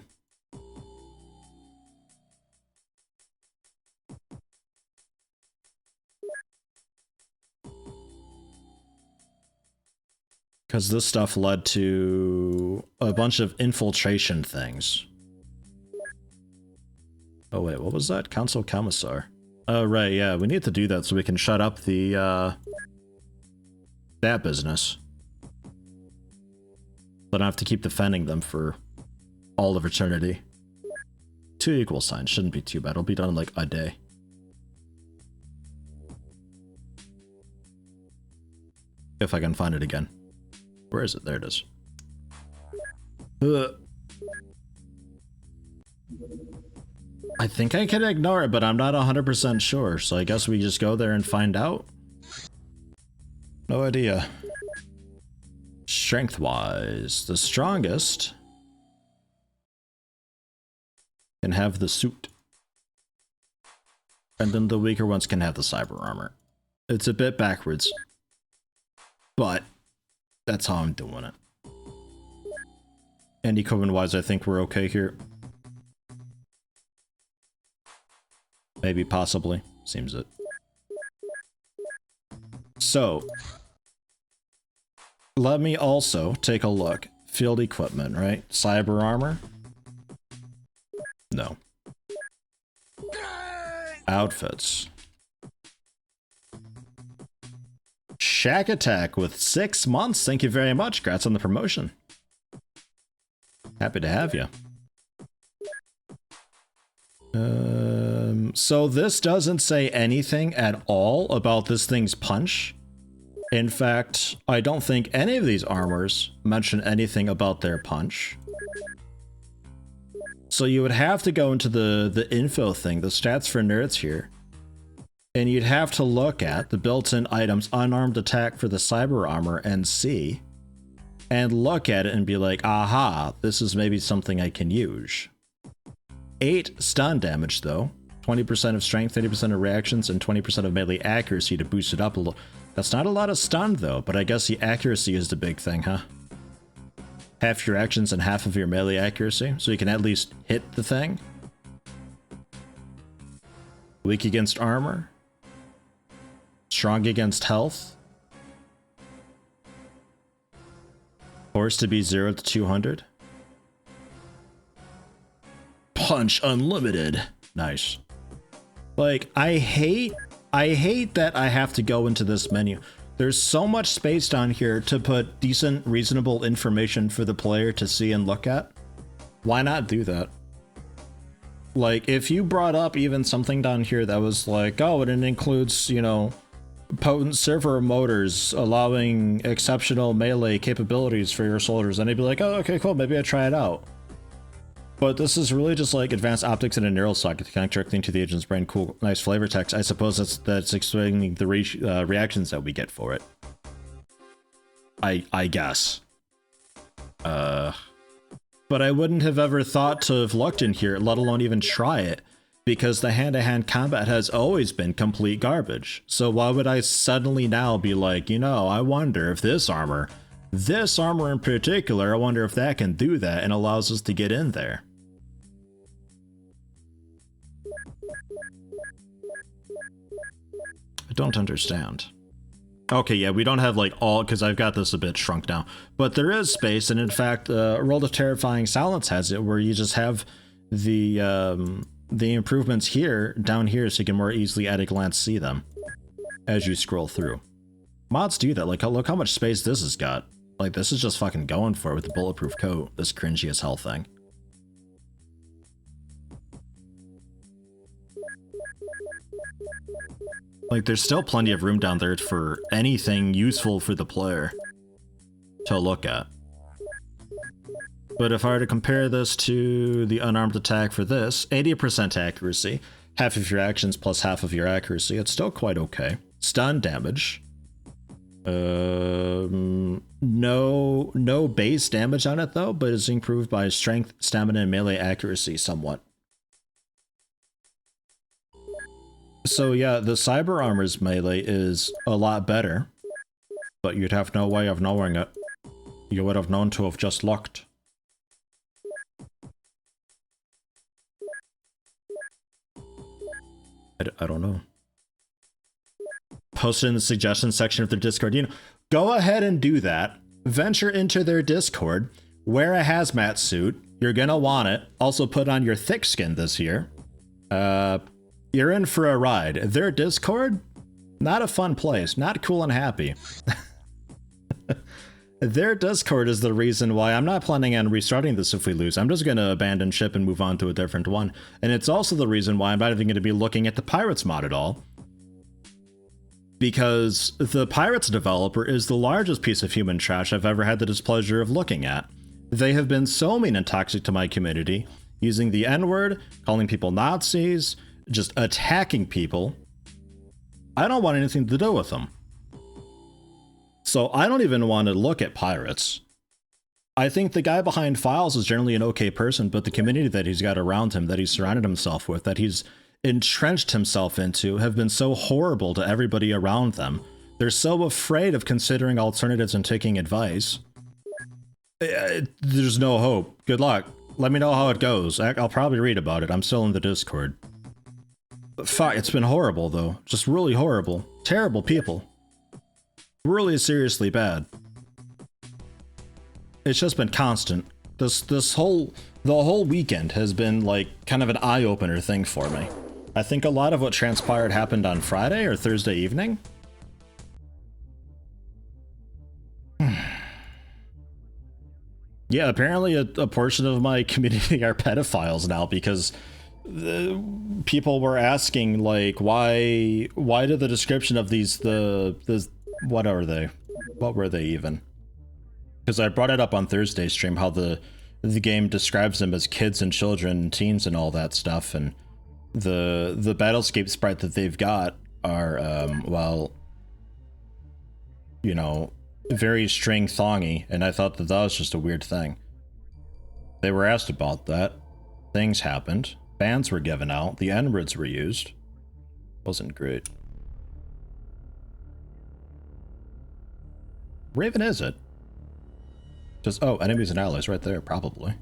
Because this stuff led to a bunch of infiltration things. Oh wait, what was that? Council Commissar. Oh right, yeah, we need to do that so we can shut up the, that business. I don't have to keep defending them for all of eternity. 2 equal signs, shouldn't be too bad. It'll be done in like a day. If I can find it again. Where is it? There it is. I think I can ignore it, but I'm not 100% sure, so I guess we just go there and find out. No idea. Strength-wise, the strongest can have the suit. And then the weaker ones can have the cyber armor. It's a bit backwards, but that's how I'm doing it. And equipment-wise, I think we're okay here. Maybe, possibly. Seems it. So, let me also take a look. Field equipment, right? Cyber armor? No. Outfits. Shack Attack with 6 months. Thank you very much. Congrats on the promotion. Happy to have you. So this doesn't say anything at all about this thing's punch. In fact, I don't think any of these armors mention anything about their punch. So you would have to go into the info thing, the stats for nerds here. And you'd have to look at the built-in items unarmed attack for the cyber armor and see. And look at it and be like, aha, this is maybe something I can use. 8 stun damage though. 20% of strength, 30% of reactions, and 20% of melee accuracy to boost it up a little. That's not a lot of stun though, but I guess the accuracy is the big thing, huh? Half your actions and half of your melee accuracy, so you can at least hit the thing. Weak against armor. Strong against health. Force to be 0 to 200. Punch unlimited. Nice. Like, I hate that I have to go into this menu. There's so much space down here to put decent, reasonable information for the player to see and look at. Why not do that? Like, if you brought up even something down here that was like, oh, and it includes, you know, potent servo motors allowing exceptional melee capabilities for your soldiers, then I'd be like, oh, okay, cool, maybe I try it out. But this is really just like advanced optics in a neural socket to connect directly into the agent's brain. Cool, nice flavor text. I suppose that's explaining the reactions that we get for it. I guess. But I wouldn't have ever thought to have looked in here, let alone even try it, because the hand-to-hand combat has always been complete garbage. So why would I suddenly now be like, you know, I wonder if this armor in particular, I wonder if that can do that and allows us to get in there. I don't understand. Okay, yeah, we don't have like all, because I've got this a bit shrunk down, but there is space, and in fact, World of Terrifying Silence has it, where you just have the improvements here, down here, so you can more easily at a glance see them as you scroll through. Mods do that. Like, look how much space this has got. Like, this is just fucking going for it with the bulletproof coat, this cringy as hell thing. Like, there's still plenty of room down there for anything useful for the player to look at. But if I were to compare this to the unarmed attack for this, 80% accuracy, half of your actions plus half of your accuracy, it's still quite okay. Stun damage. No base damage on it though, but it's improved by strength, stamina, and melee accuracy somewhat. So yeah, the cyber armor's melee is a lot better, but you'd have no way of knowing it. You would have known to have just looked. I don't know. Post it in the suggestions section of their Discord. You know, go ahead and do that. Venture into their Discord. Wear a hazmat suit. You're gonna want it. Also put on your thick skin this year. You're in for a ride. Their Discord, not a fun place. Not cool and happy. Their Discord is the reason why I'm not planning on restarting this if we lose. I'm just going to abandon ship and move on to a different one. And it's also the reason why I'm not even going to be looking at the Pirates mod at all. Because the Pirates developer is the largest piece of human trash I've ever had the displeasure of looking at. They have been so mean and toxic to my community, using the N-word, calling people Nazis, just attacking people. I don't want anything to do with them. So I don't even want to look at Pirates. I think the guy behind Files is generally an okay person, but the community that he's got around him, that he's surrounded himself with, that he's entrenched himself into, have been so horrible to everybody around them. They're so afraid of considering alternatives and taking advice. There's no hope. Good luck. Let me know how it goes. I'll probably read about it. I'm still in the Discord. Fuck, it's been horrible though. Just really horrible. Terrible people. Really seriously bad. It's just been constant. The whole weekend has been like kind of an eye-opener thing for me. I think a lot of what transpired happened on Friday or Thursday evening. Yeah, apparently a portion of my community are pedophiles now because people were asking like why did the description of these what are they? What were they even? Because I brought it up on Thursday's stream how the game describes them as kids and children and teens and all that stuff, and the Battlescape sprite that they've got are well, you know, very string thongy, and I thought that was just a weird thing. They were asked about that. Things happened. Bans were given out. The N-words were used. Wasn't great. Raven is it? Just, oh, enemies and allies right there, probably.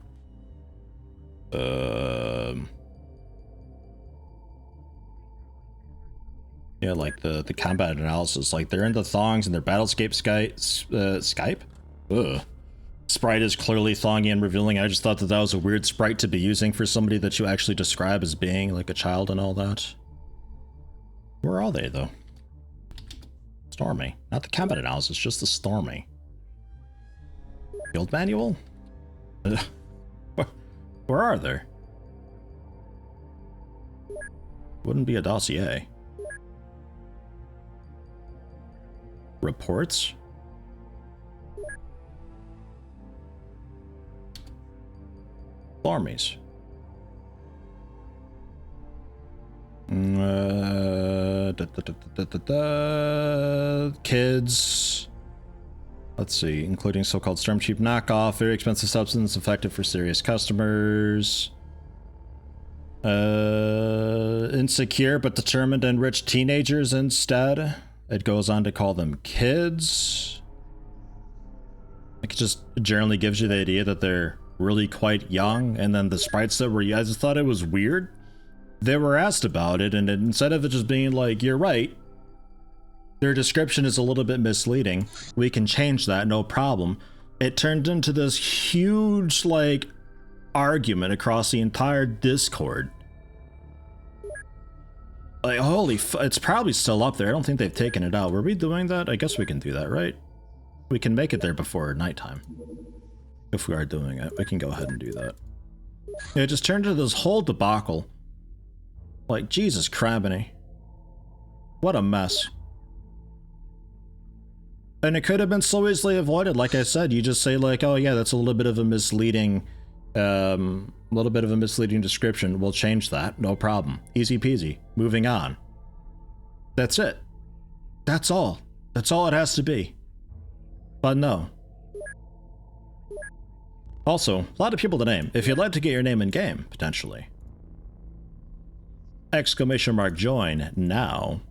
Yeah, like the combat analysis, like they're in the thongs and their Battlescape Skype? Ugh. Sprite is clearly thongy and revealing. I just thought that was a weird sprite to be using for somebody that you actually describe as being like a child and all that. Where are they though? Stormy. Not the combat analysis, just the Stormy. Guild manual? Where are there? Wouldn't be a dossier. Reports? Armies. Kids. Let's see, including so-called Stormchief knockoff, very expensive substance, effective for serious customers. Insecure but determined to enrich teenagers instead. It goes on to call them kids. It just generally gives you the idea that they're really quite young, and then the sprites that were, I just thought it was weird. They were asked about it, and instead of it just being like, you're right, their description is a little bit misleading, we can change that, no problem. It turned into this huge, like, argument across the entire Discord. Like, holy it's probably still up there. I don't think they've taken it out. Were we doing that? I guess we can do that, right? We can make it there before nighttime. If we are doing it, we can go ahead and do that. It just turned into this whole debacle. Like, Jesus crabbany. What a mess. And it could have been so easily avoided. Like I said, you just say like, oh yeah, that's a little bit of a misleading, description. We'll change that. No problem. Easy peasy. Moving on. That's it. That's all. That's all it has to be. But no. Also, a lot of people to name. If you'd like to get your name in game, potentially. !join now.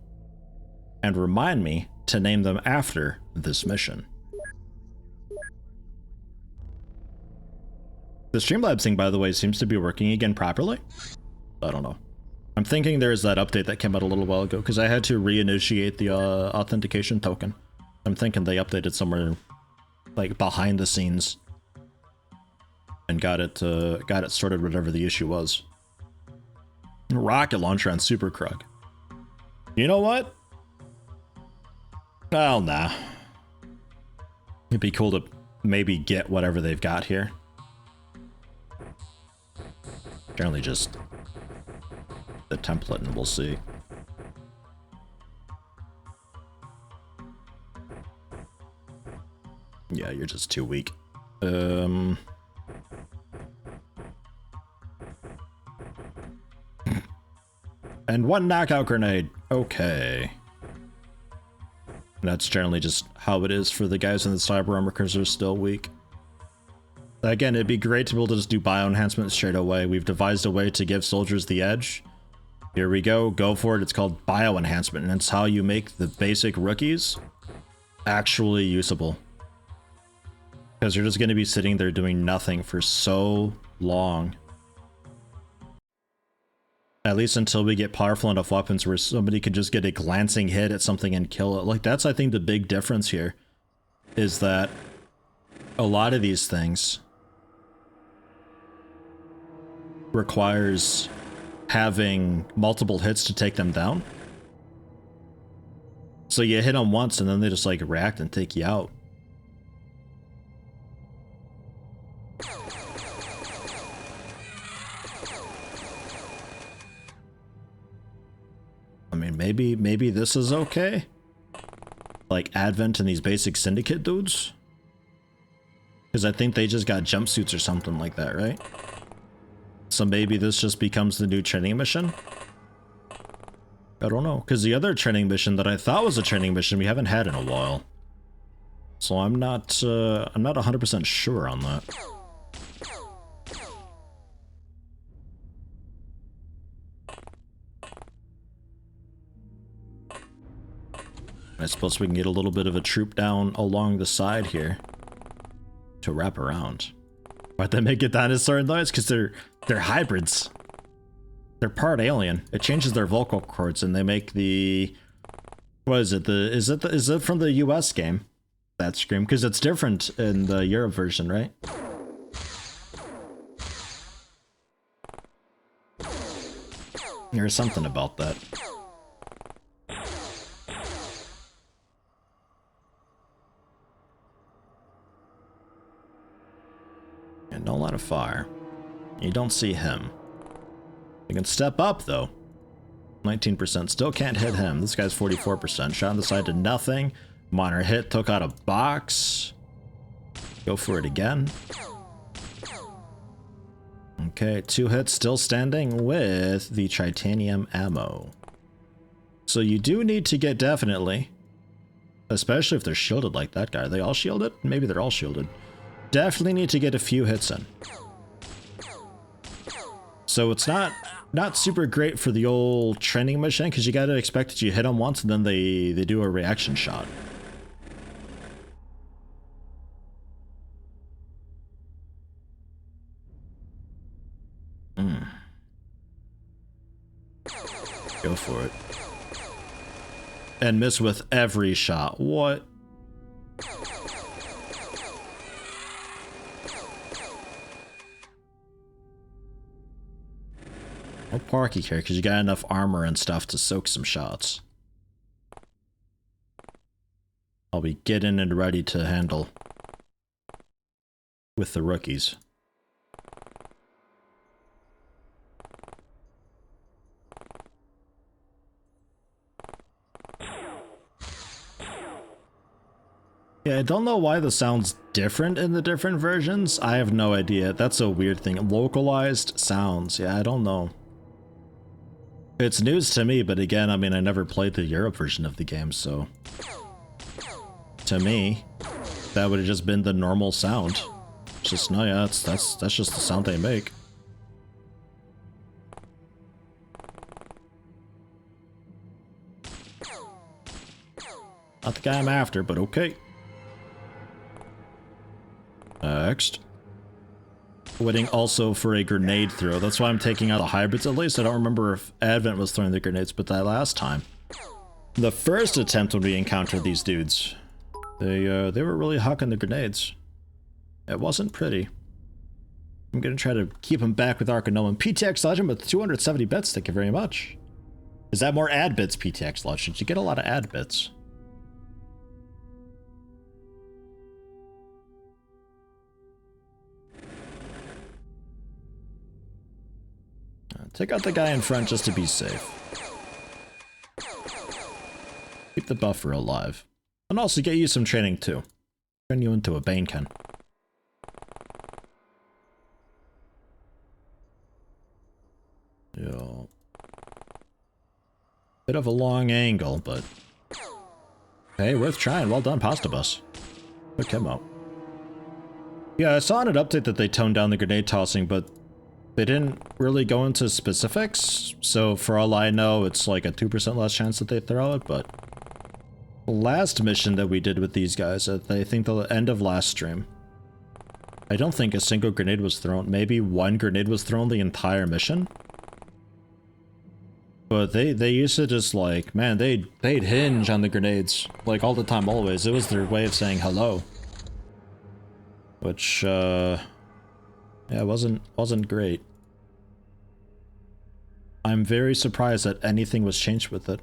And remind me to name them after this mission. The Streamlabs thing, by the way, seems to be working again properly. I don't know. I'm thinking there's that update that came out a little while ago, because I had to reinitiate the authentication token. I'm thinking they updated somewhere like behind the scenes and got it sorted, whatever the issue was. Rocket launcher on Super Krug. You know what? Well, nah. It'd be cool to maybe get whatever they've got here. Apparently just the template, and we'll see. Yeah, you're just too weak. And one knockout grenade. Okay. That's generally just how it is for the guys in the cyber armor, because they're still weak. Again, it'd be great to be able to just do bio enhancements straight away. We've devised a way to give soldiers the edge. Here we go. Go for it. It's called bio enhancement, and it's how you make the basic rookies actually usable. Because you're just going to be sitting there doing nothing for so long. At least until we get powerful enough weapons where somebody could just get a glancing hit at something and kill it. Like, that's, I think, the big difference here. Is that a lot of these things requires having multiple hits to take them down. So you hit them once and then they just like react and take you out. I mean, maybe this is okay. Like Advent and these basic syndicate dudes. Because I think they just got jumpsuits or something like that, right? So maybe this just becomes the new training mission? I don't know, because the other training mission that I thought was a training mission we haven't had in a while. So I'm not 100% sure on that. I suppose we can get a little bit of a troop down along the side here to wrap around. Why'd they make a dinosaur noise? Because they're hybrids. They're part alien. It changes their vocal cords and they make the... What is it? Is it from the US game? That scream? Because it's different in the Europe version, right? There's something about that. And no line of fire. You don't see him. You can step up though. 19%. Still can't hit him. This guy's 44%. Shot on the side to nothing. Minor hit. Took out a box. Go for it again. Okay, 2 hits. Still standing with the titanium ammo. So you do need to get definitely. Especially if they're shielded like that guy. Are they all shielded? Maybe they're all shielded. Definitely need to get a few hits in. So it's not super great for the old training mission, because you gotta expect that you hit them once and then they do a reaction shot. Go for it. And miss with every shot. What? No parky care, because you got enough armor and stuff to soak some shots. I'll be getting and ready to handle with the rookies. Yeah, I don't know why the sound's different in the different versions. I have no idea. That's a weird thing. Localized sounds. Yeah, I don't know. It's news to me, but again, I mean, I never played the Europe version of the game, so... To me, that would have just been the normal sound. It's just, no, yeah, that's just the sound they make. Not the guy I'm after, but okay. Next. Waiting also for a grenade throw. That's why I'm taking out the hybrids. At least I don't remember if Advent was throwing the grenades, but that last time. The first attempt when we encountered these dudes. They were really hucking the grenades. It wasn't pretty. I'm gonna try to keep him back with Arcanome. PTX Legend with 270 bits, thank you very much. Is that more ad bits, PTX Legend? You get a lot of ad bits. Take out the guy in front just to be safe. Keep the buffer alive. And also get you some training too. Turn you into a Banekin. Yo. Bit of a long angle, but... Hey, worth trying. Well done, Pasta Bus. Look him out. Yeah, I saw in an update that they toned down the grenade tossing, but they didn't really go into specifics, so for all I know, it's like a 2% less chance that they throw it, but... Last mission that we did with these guys, I think the end of last stream, I don't think a single grenade was thrown. Maybe one grenade was thrown the entire mission? But they used to just like, man, they'd hinge on the grenades, like all the time, always. It was their way of saying hello. Which, yeah, wasn't great. I'm very surprised that anything was changed with it.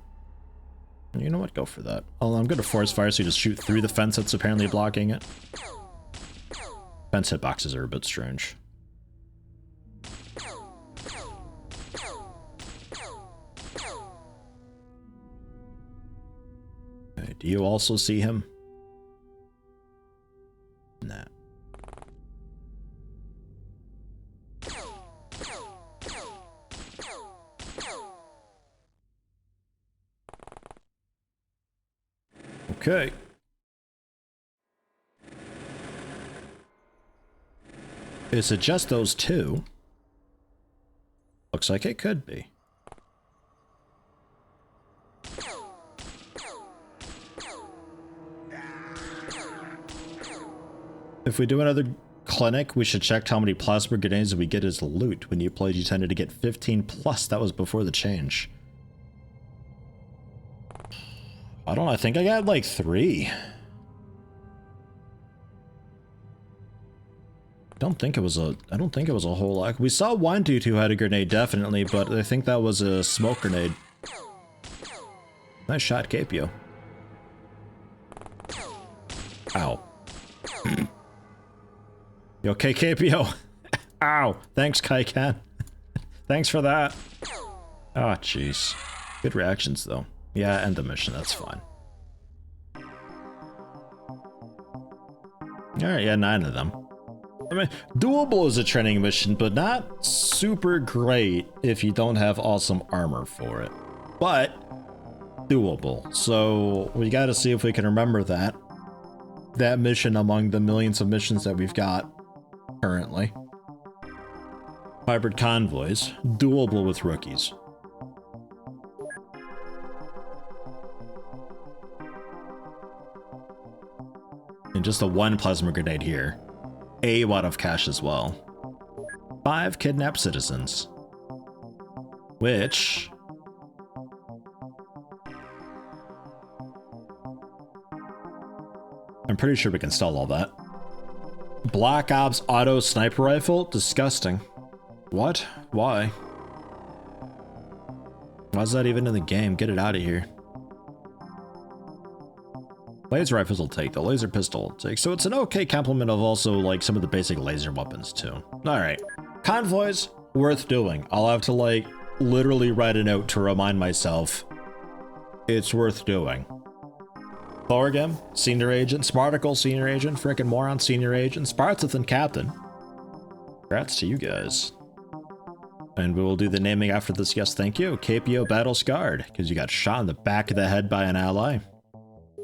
You know what? Go for that. Oh, I'm gonna force fire so you just shoot through the fence that's apparently blocking it. Fence hitboxes are a bit strange. Okay, do you also see him? Nah. Okay. Is it just those two? Looks like it could be. If we do another clinic, we should check how many plasma grenades we get as loot. When you played, you tended to get 15 plus. That was before the change. I don't know, I think I got like 3. I don't think it was a whole lot. We saw one dude who had a grenade, definitely, but I think that was a smoke grenade. Nice shot, Capio. Ow. You okay, Capio? Ow! Thanks, Kaikan. Thanks for that. Oh, jeez. Good reactions, though. Yeah, end the mission. That's fine. Alright, yeah, 9 of them. I mean, doable as a training mission, but not super great if you don't have awesome armor for it. But doable. So we got to see if we can remember that mission among the millions of missions that we've got currently. Hybrid convoys, doable with rookies. And just the 1 plasma grenade here. A wad of cash as well. 5 kidnapped citizens. Which... I'm pretty sure we can stall all that. Black Ops auto sniper rifle? Disgusting. What? Why? Why is that even in the game? Get it out of here. Laser rifles will take, the laser pistol will take. So it's an okay complement of also like some of the basic laser weapons too. Alright. Convoys, worth doing. I'll have to like literally write a note to remind myself it's worth doing. Thorgrim, senior agent. Smarticle, senior agent. Frickin' moron, senior agent. Spartith and captain. Congrats to you guys. And we will do the naming after this. Yes, thank you. Capio battle scarred, because you got shot in the back of the head by an ally.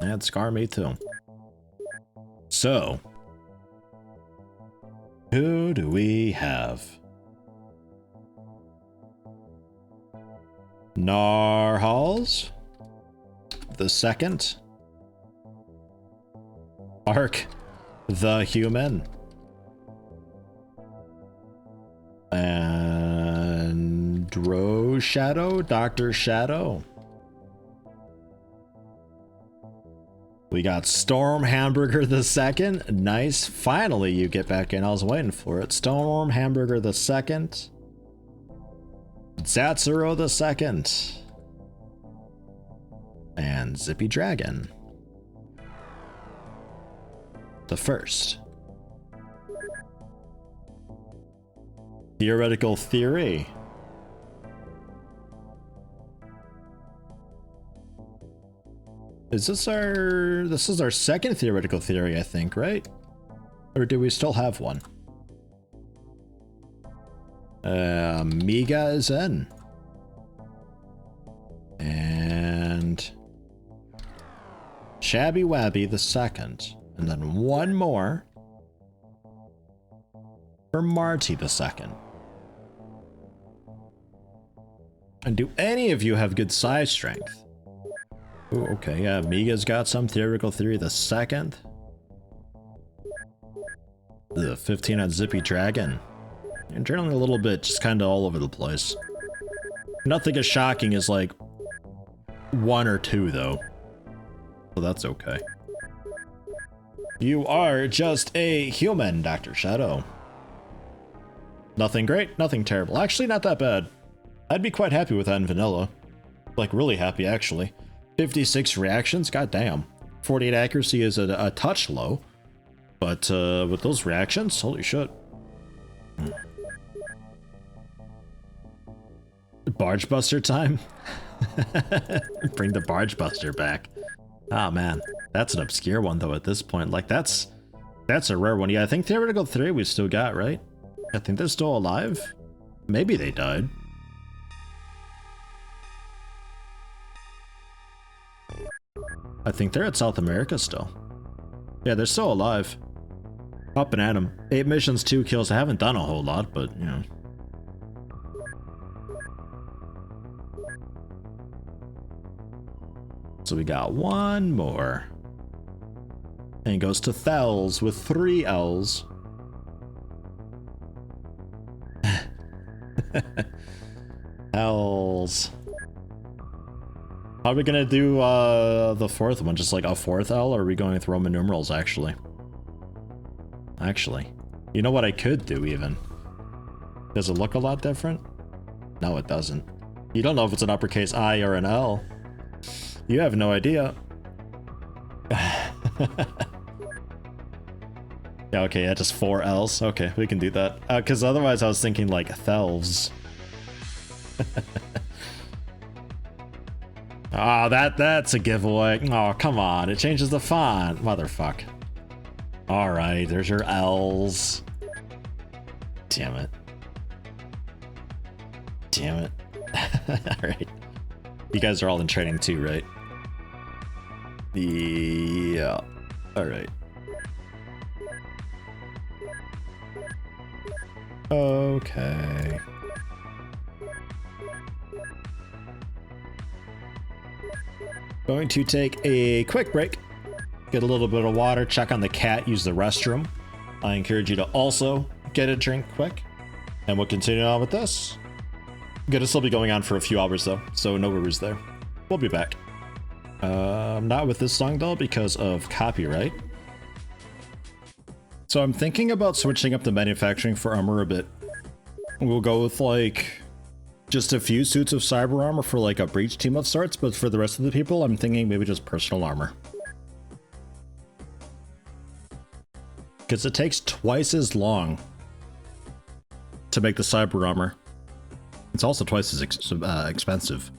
And scar me too. So, who do we have? Narhals the second. Ark the human. And Dro Shadow, Dr. Shadow. We got Storm Hamburger the second. Nice. Finally, you get back in. I was waiting for it. Storm Hamburger the second. Zatsuro the second. And Zippy Dragon the first. Theoretical theory. Is this is our second theoretical theory, I think, right? Or do we still have one? Miga is in. And Shabby Wabby the second. And then one more for Marty the second. And do any of you have good size strength? Ooh, okay, yeah, Miga's got some theoretical theory the second. The 15 on Zippy Dragon. And generally a little bit, just kind of all over the place. Nothing as shocking as like 1 or 2 though. So that's okay. You are just a human, Dr. Shadow. Nothing great, nothing terrible. Actually, not that bad. I'd be quite happy with that in vanilla. Like, really happy, actually. 56 reactions? Goddamn. 48 accuracy is a touch low. But with those reactions, holy shit. Barge Buster time? Bring the Barge Buster back. Oh man, that's an obscure one though at this point. Like that's a rare one. Yeah, I think Theoretical 3 we still got, right? I think they're still alive. Maybe they died. I think they're at South America still. Yeah, they're still alive. Up and at 'em. 8 missions, 2 kills. I haven't done a whole lot, but you know. So we got one more. And it goes to Thels with 3 L's. L's. How are we gonna do the 4th one? Just like a 4th L, or are we going with Roman numerals actually? Actually. You know what I could do even? Does it look a lot different? No, it doesn't. You don't know if it's an uppercase I or an L. You have no idea. Yeah, okay, yeah, just 4 L's. Okay, we can do that. Because otherwise I was thinking like Thelves. Oh, that's a giveaway. Oh, come on. It changes the font. Motherfuck. Alright, there's your L's. Damn it. Damn it. Alright. You guys are all in training too, right? Yeah. Alright. Okay. Going to take a quick break. Get a little bit of water, check on the cat, use the restroom. I encourage you to also get a drink quick. And we'll continue on with this. Gonna still be going on for a few hours though, so no worries there. We'll be back. Not with this song though, because of copyright. So I'm thinking about switching up the manufacturing for armor a bit. We'll go with like just a few suits of cyber armor for like a breach team of sorts, but for the rest of the people, I'm thinking maybe just personal armor. Because it takes twice as long to make the cyber armor. It's also twice as expensive.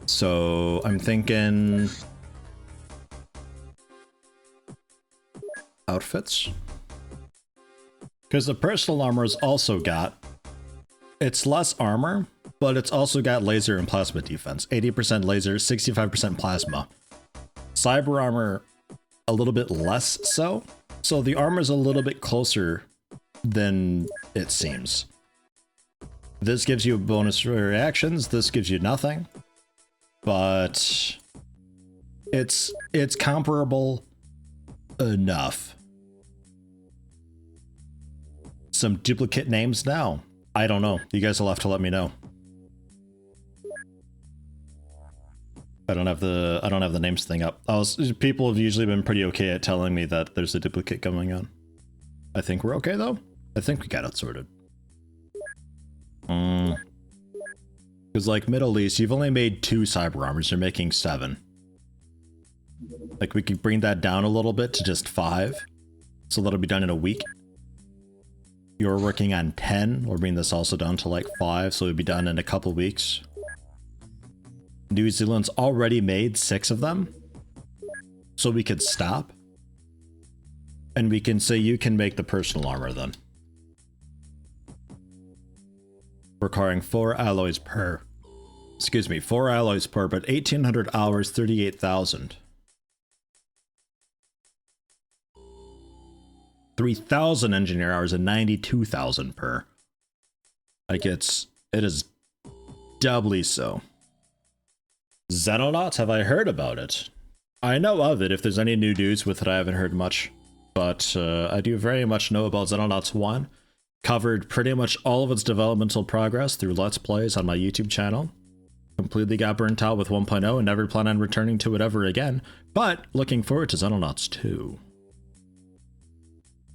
So I'm thinking outfits. Because the personal armor has also got, it's less armor, but it's also got laser and plasma defense. 80% laser, 65% plasma. Cyber armor, a little bit less so. So the armor is a little bit closer than it seems. This gives you bonus reactions, this gives you nothing. But it's comparable enough. Some duplicate names now. I don't know. You guys will have to let me know. I don't have the names thing up. People have usually been pretty okay at telling me that there's a duplicate going on. I think we're okay though. I think we got it sorted. Because like Middle East, you've only made 2 cyber armors. You're making 7. Like we could bring that down a little bit to just 5. So that'll be done in a week. You're working on 10. We'll bring this also down to like 5, so it'll be done in a couple weeks. New Zealand's already made 6 of them. So we could stop. And we can say you can make the personal armor then. Requiring 4 alloys per. Excuse me, 4 alloys per, but 1,800 hours, 38,000. 3,000 engineer hours and 92,000 per. Like it is doubly so. Xenonauts, have I heard about it? I know of it. If there's any new news with it, I haven't heard much. But I do very much know about Xenonauts 1. Covered pretty much all of its developmental progress through Let's Plays on my YouTube channel. Completely got burnt out with 1.0 and never plan on returning to it ever again. But looking forward to Xenonauts 2.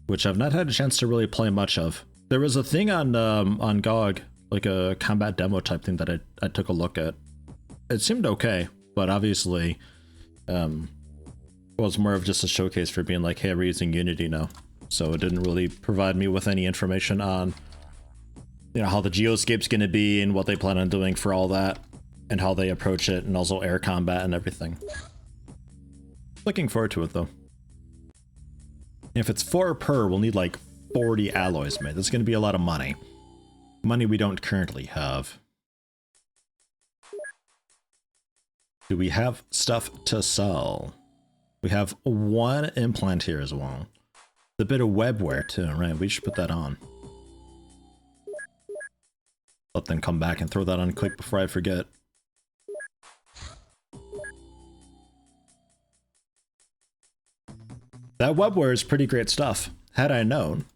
Which I've not had a chance to really play much of. There was a thing on GOG, like a combat demo type thing that I took a look at. It seemed okay, but obviously was more of just a showcase for being like, hey, we're using Unity now. So it didn't really provide me with any information on, you know, how the geoscape's going to be and what they plan on doing for all that, and how they approach it, and also air combat and everything. Looking forward to it though. If it's 4 per, we'll need like 40 alloys made. That's going to be a lot of money. Money we don't currently have. Do we have stuff to sell? We have 1 implant here as well. The bit of webware too, right? We should put that on. Let them come back and throw that on quick before I forget. That webware is pretty great stuff. Had I known,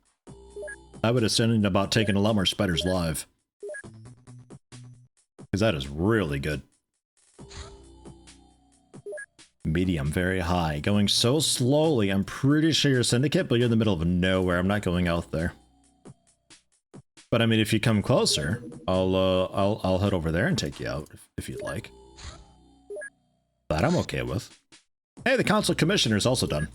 I would have said about taking a lot more spiders live. Because that is really good. Medium, very high. Going so slowly, I'm pretty sure you're Syndicate, but you're in the middle of nowhere. I'm not going out there. But I mean, if you come closer, I'll head over there and take you out if you'd like. That I'm okay with. Hey, the Council Commissioner is also done.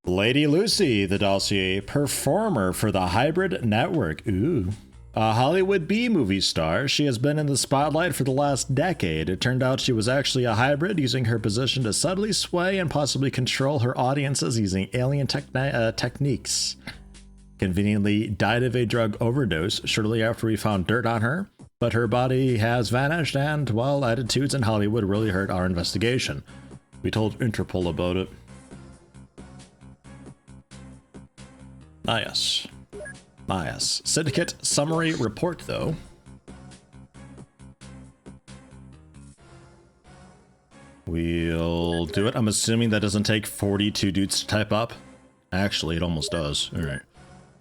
Lady Lucy, the dossier performer for the Hybrid Network. Ooh. A Hollywood B-movie star, she has been in the spotlight for the last decade. It turned out she was actually a hybrid, using her position to subtly sway and possibly control her audiences using alien techniques. Conveniently died of a drug overdose shortly after we found dirt on her, but her body has vanished and, well, attitudes in Hollywood really hurt our investigation. We told Interpol about it. Nice. Nice. Syndicate summary report, though. We'll do it. I'm assuming that doesn't take 42 dudes to type up. Actually, it almost does. All right.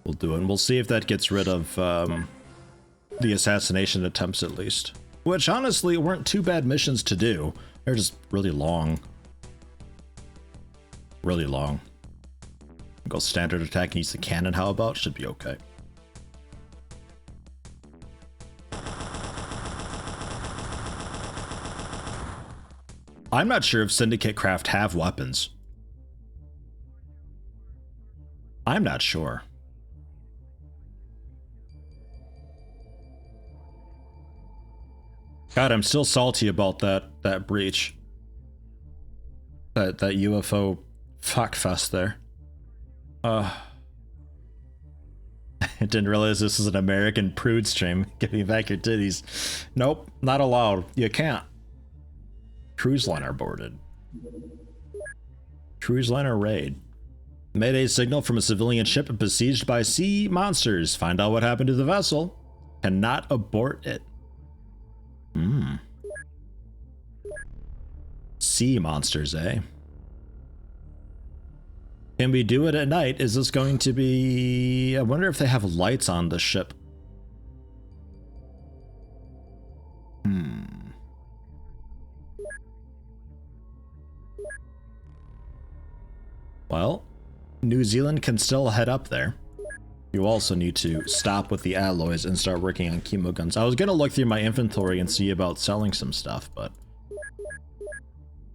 We'll do it. And we'll see if that gets rid of the assassination attempts, at least. Which, honestly, weren't too bad missions to do. They're just really long. Really long. Go standard attack and use the cannon, how about? Should be okay. I'm not sure if Syndicate Craft have weapons. I'm not sure. God, I'm still salty about that breach. That UFO fuckfest there. I didn't realize this is an American prude stream. Give me back your titties. Nope, not allowed. You can't. Cruise liner boarded. Cruise liner raid. Mayday signal from a civilian ship besieged by sea monsters. Find out what happened to the vessel. Cannot abort it. Sea monsters, eh? Can we do it at night? Is this going to be... I wonder if they have lights on the ship. Well, New Zealand can still head up there. You also need to stop with the alloys and start working on chemo guns. I was gonna look through my inventory and see about selling some stuff, but...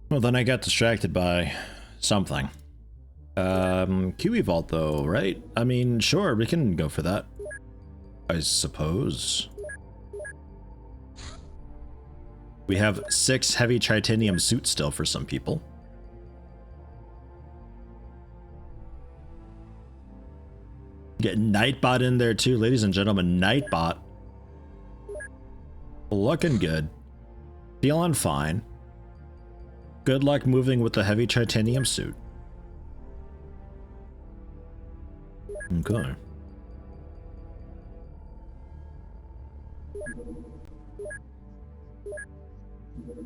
well, then I got distracted by something. QE Vault though, right? I mean, sure, we can go for that. I suppose. We have 6 heavy titanium suits still for some people. Get Nightbot in there too, ladies and gentlemen. Nightbot. Looking good. Feeling fine. Good luck moving with the heavy titanium suit. Okay.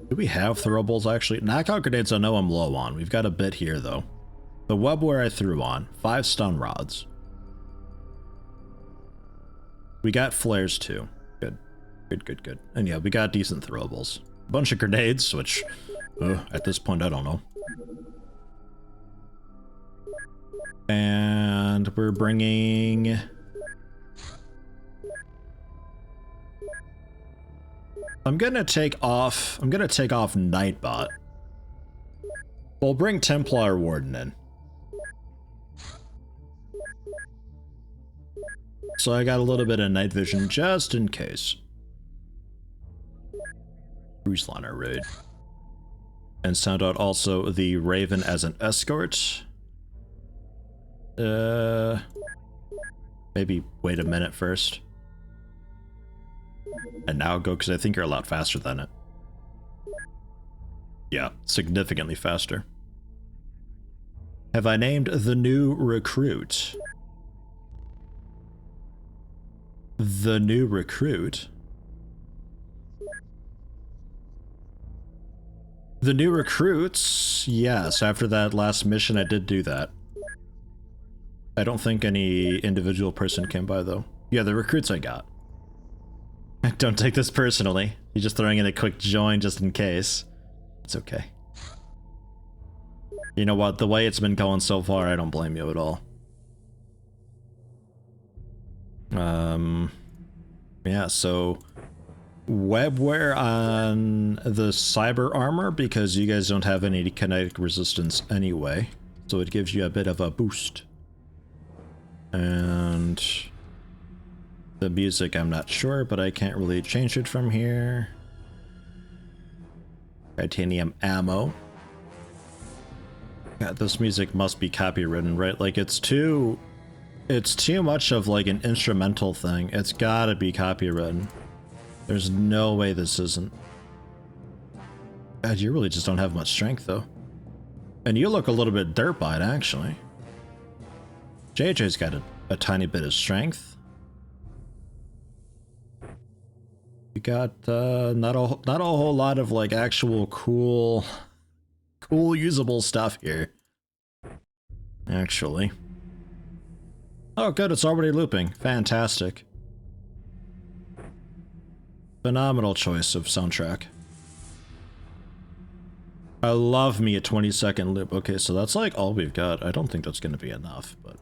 Do we have throwables actually? Knockout grenades I know I'm low on. We've got a bit here though. The webware I threw on. 5 stun rods. We got flares too. Good. Good. And yeah, we got decent throwables. A bunch of grenades, which at this point I don't know. And we're bringing... I'm gonna take off Nightbot. We'll bring Templar Warden in. So I got a little bit of night vision just in case. Cruise liner raid. And sound out also the Raven as an escort. Maybe wait a minute first. And now go, because I think you're a lot faster than it. Yeah, significantly faster. Have I named the new recruit? The new recruit? The new recruits? Yes, after that last mission I did do that. I don't think any individual person came by though. Yeah, the recruits I got. Don't take this personally. You're just throwing in a quick join just in case. It's okay. You know what? The way it's been going so far, I don't blame you at all. Yeah, so webware on the cyber armor because you guys don't have any kinetic resistance anyway. So it gives you a bit of a boost. And the music, I'm not sure, but I can't really change it from here. Titanium ammo. God, this music must be copywritten, right? Like it's too much of like an instrumental thing. It's gotta be copywritten. There's no way this isn't. God, you really just don't have much strength though. And you look a little bit dirt-bite actually. JJ's got a tiny bit of strength. You got not a whole lot of like actual cool usable stuff here. Actually. Oh good, it's already looping. Fantastic. Phenomenal choice of soundtrack. I love me a 20-second loop. Okay, so that's like all we've got. I don't think that's gonna be enough, but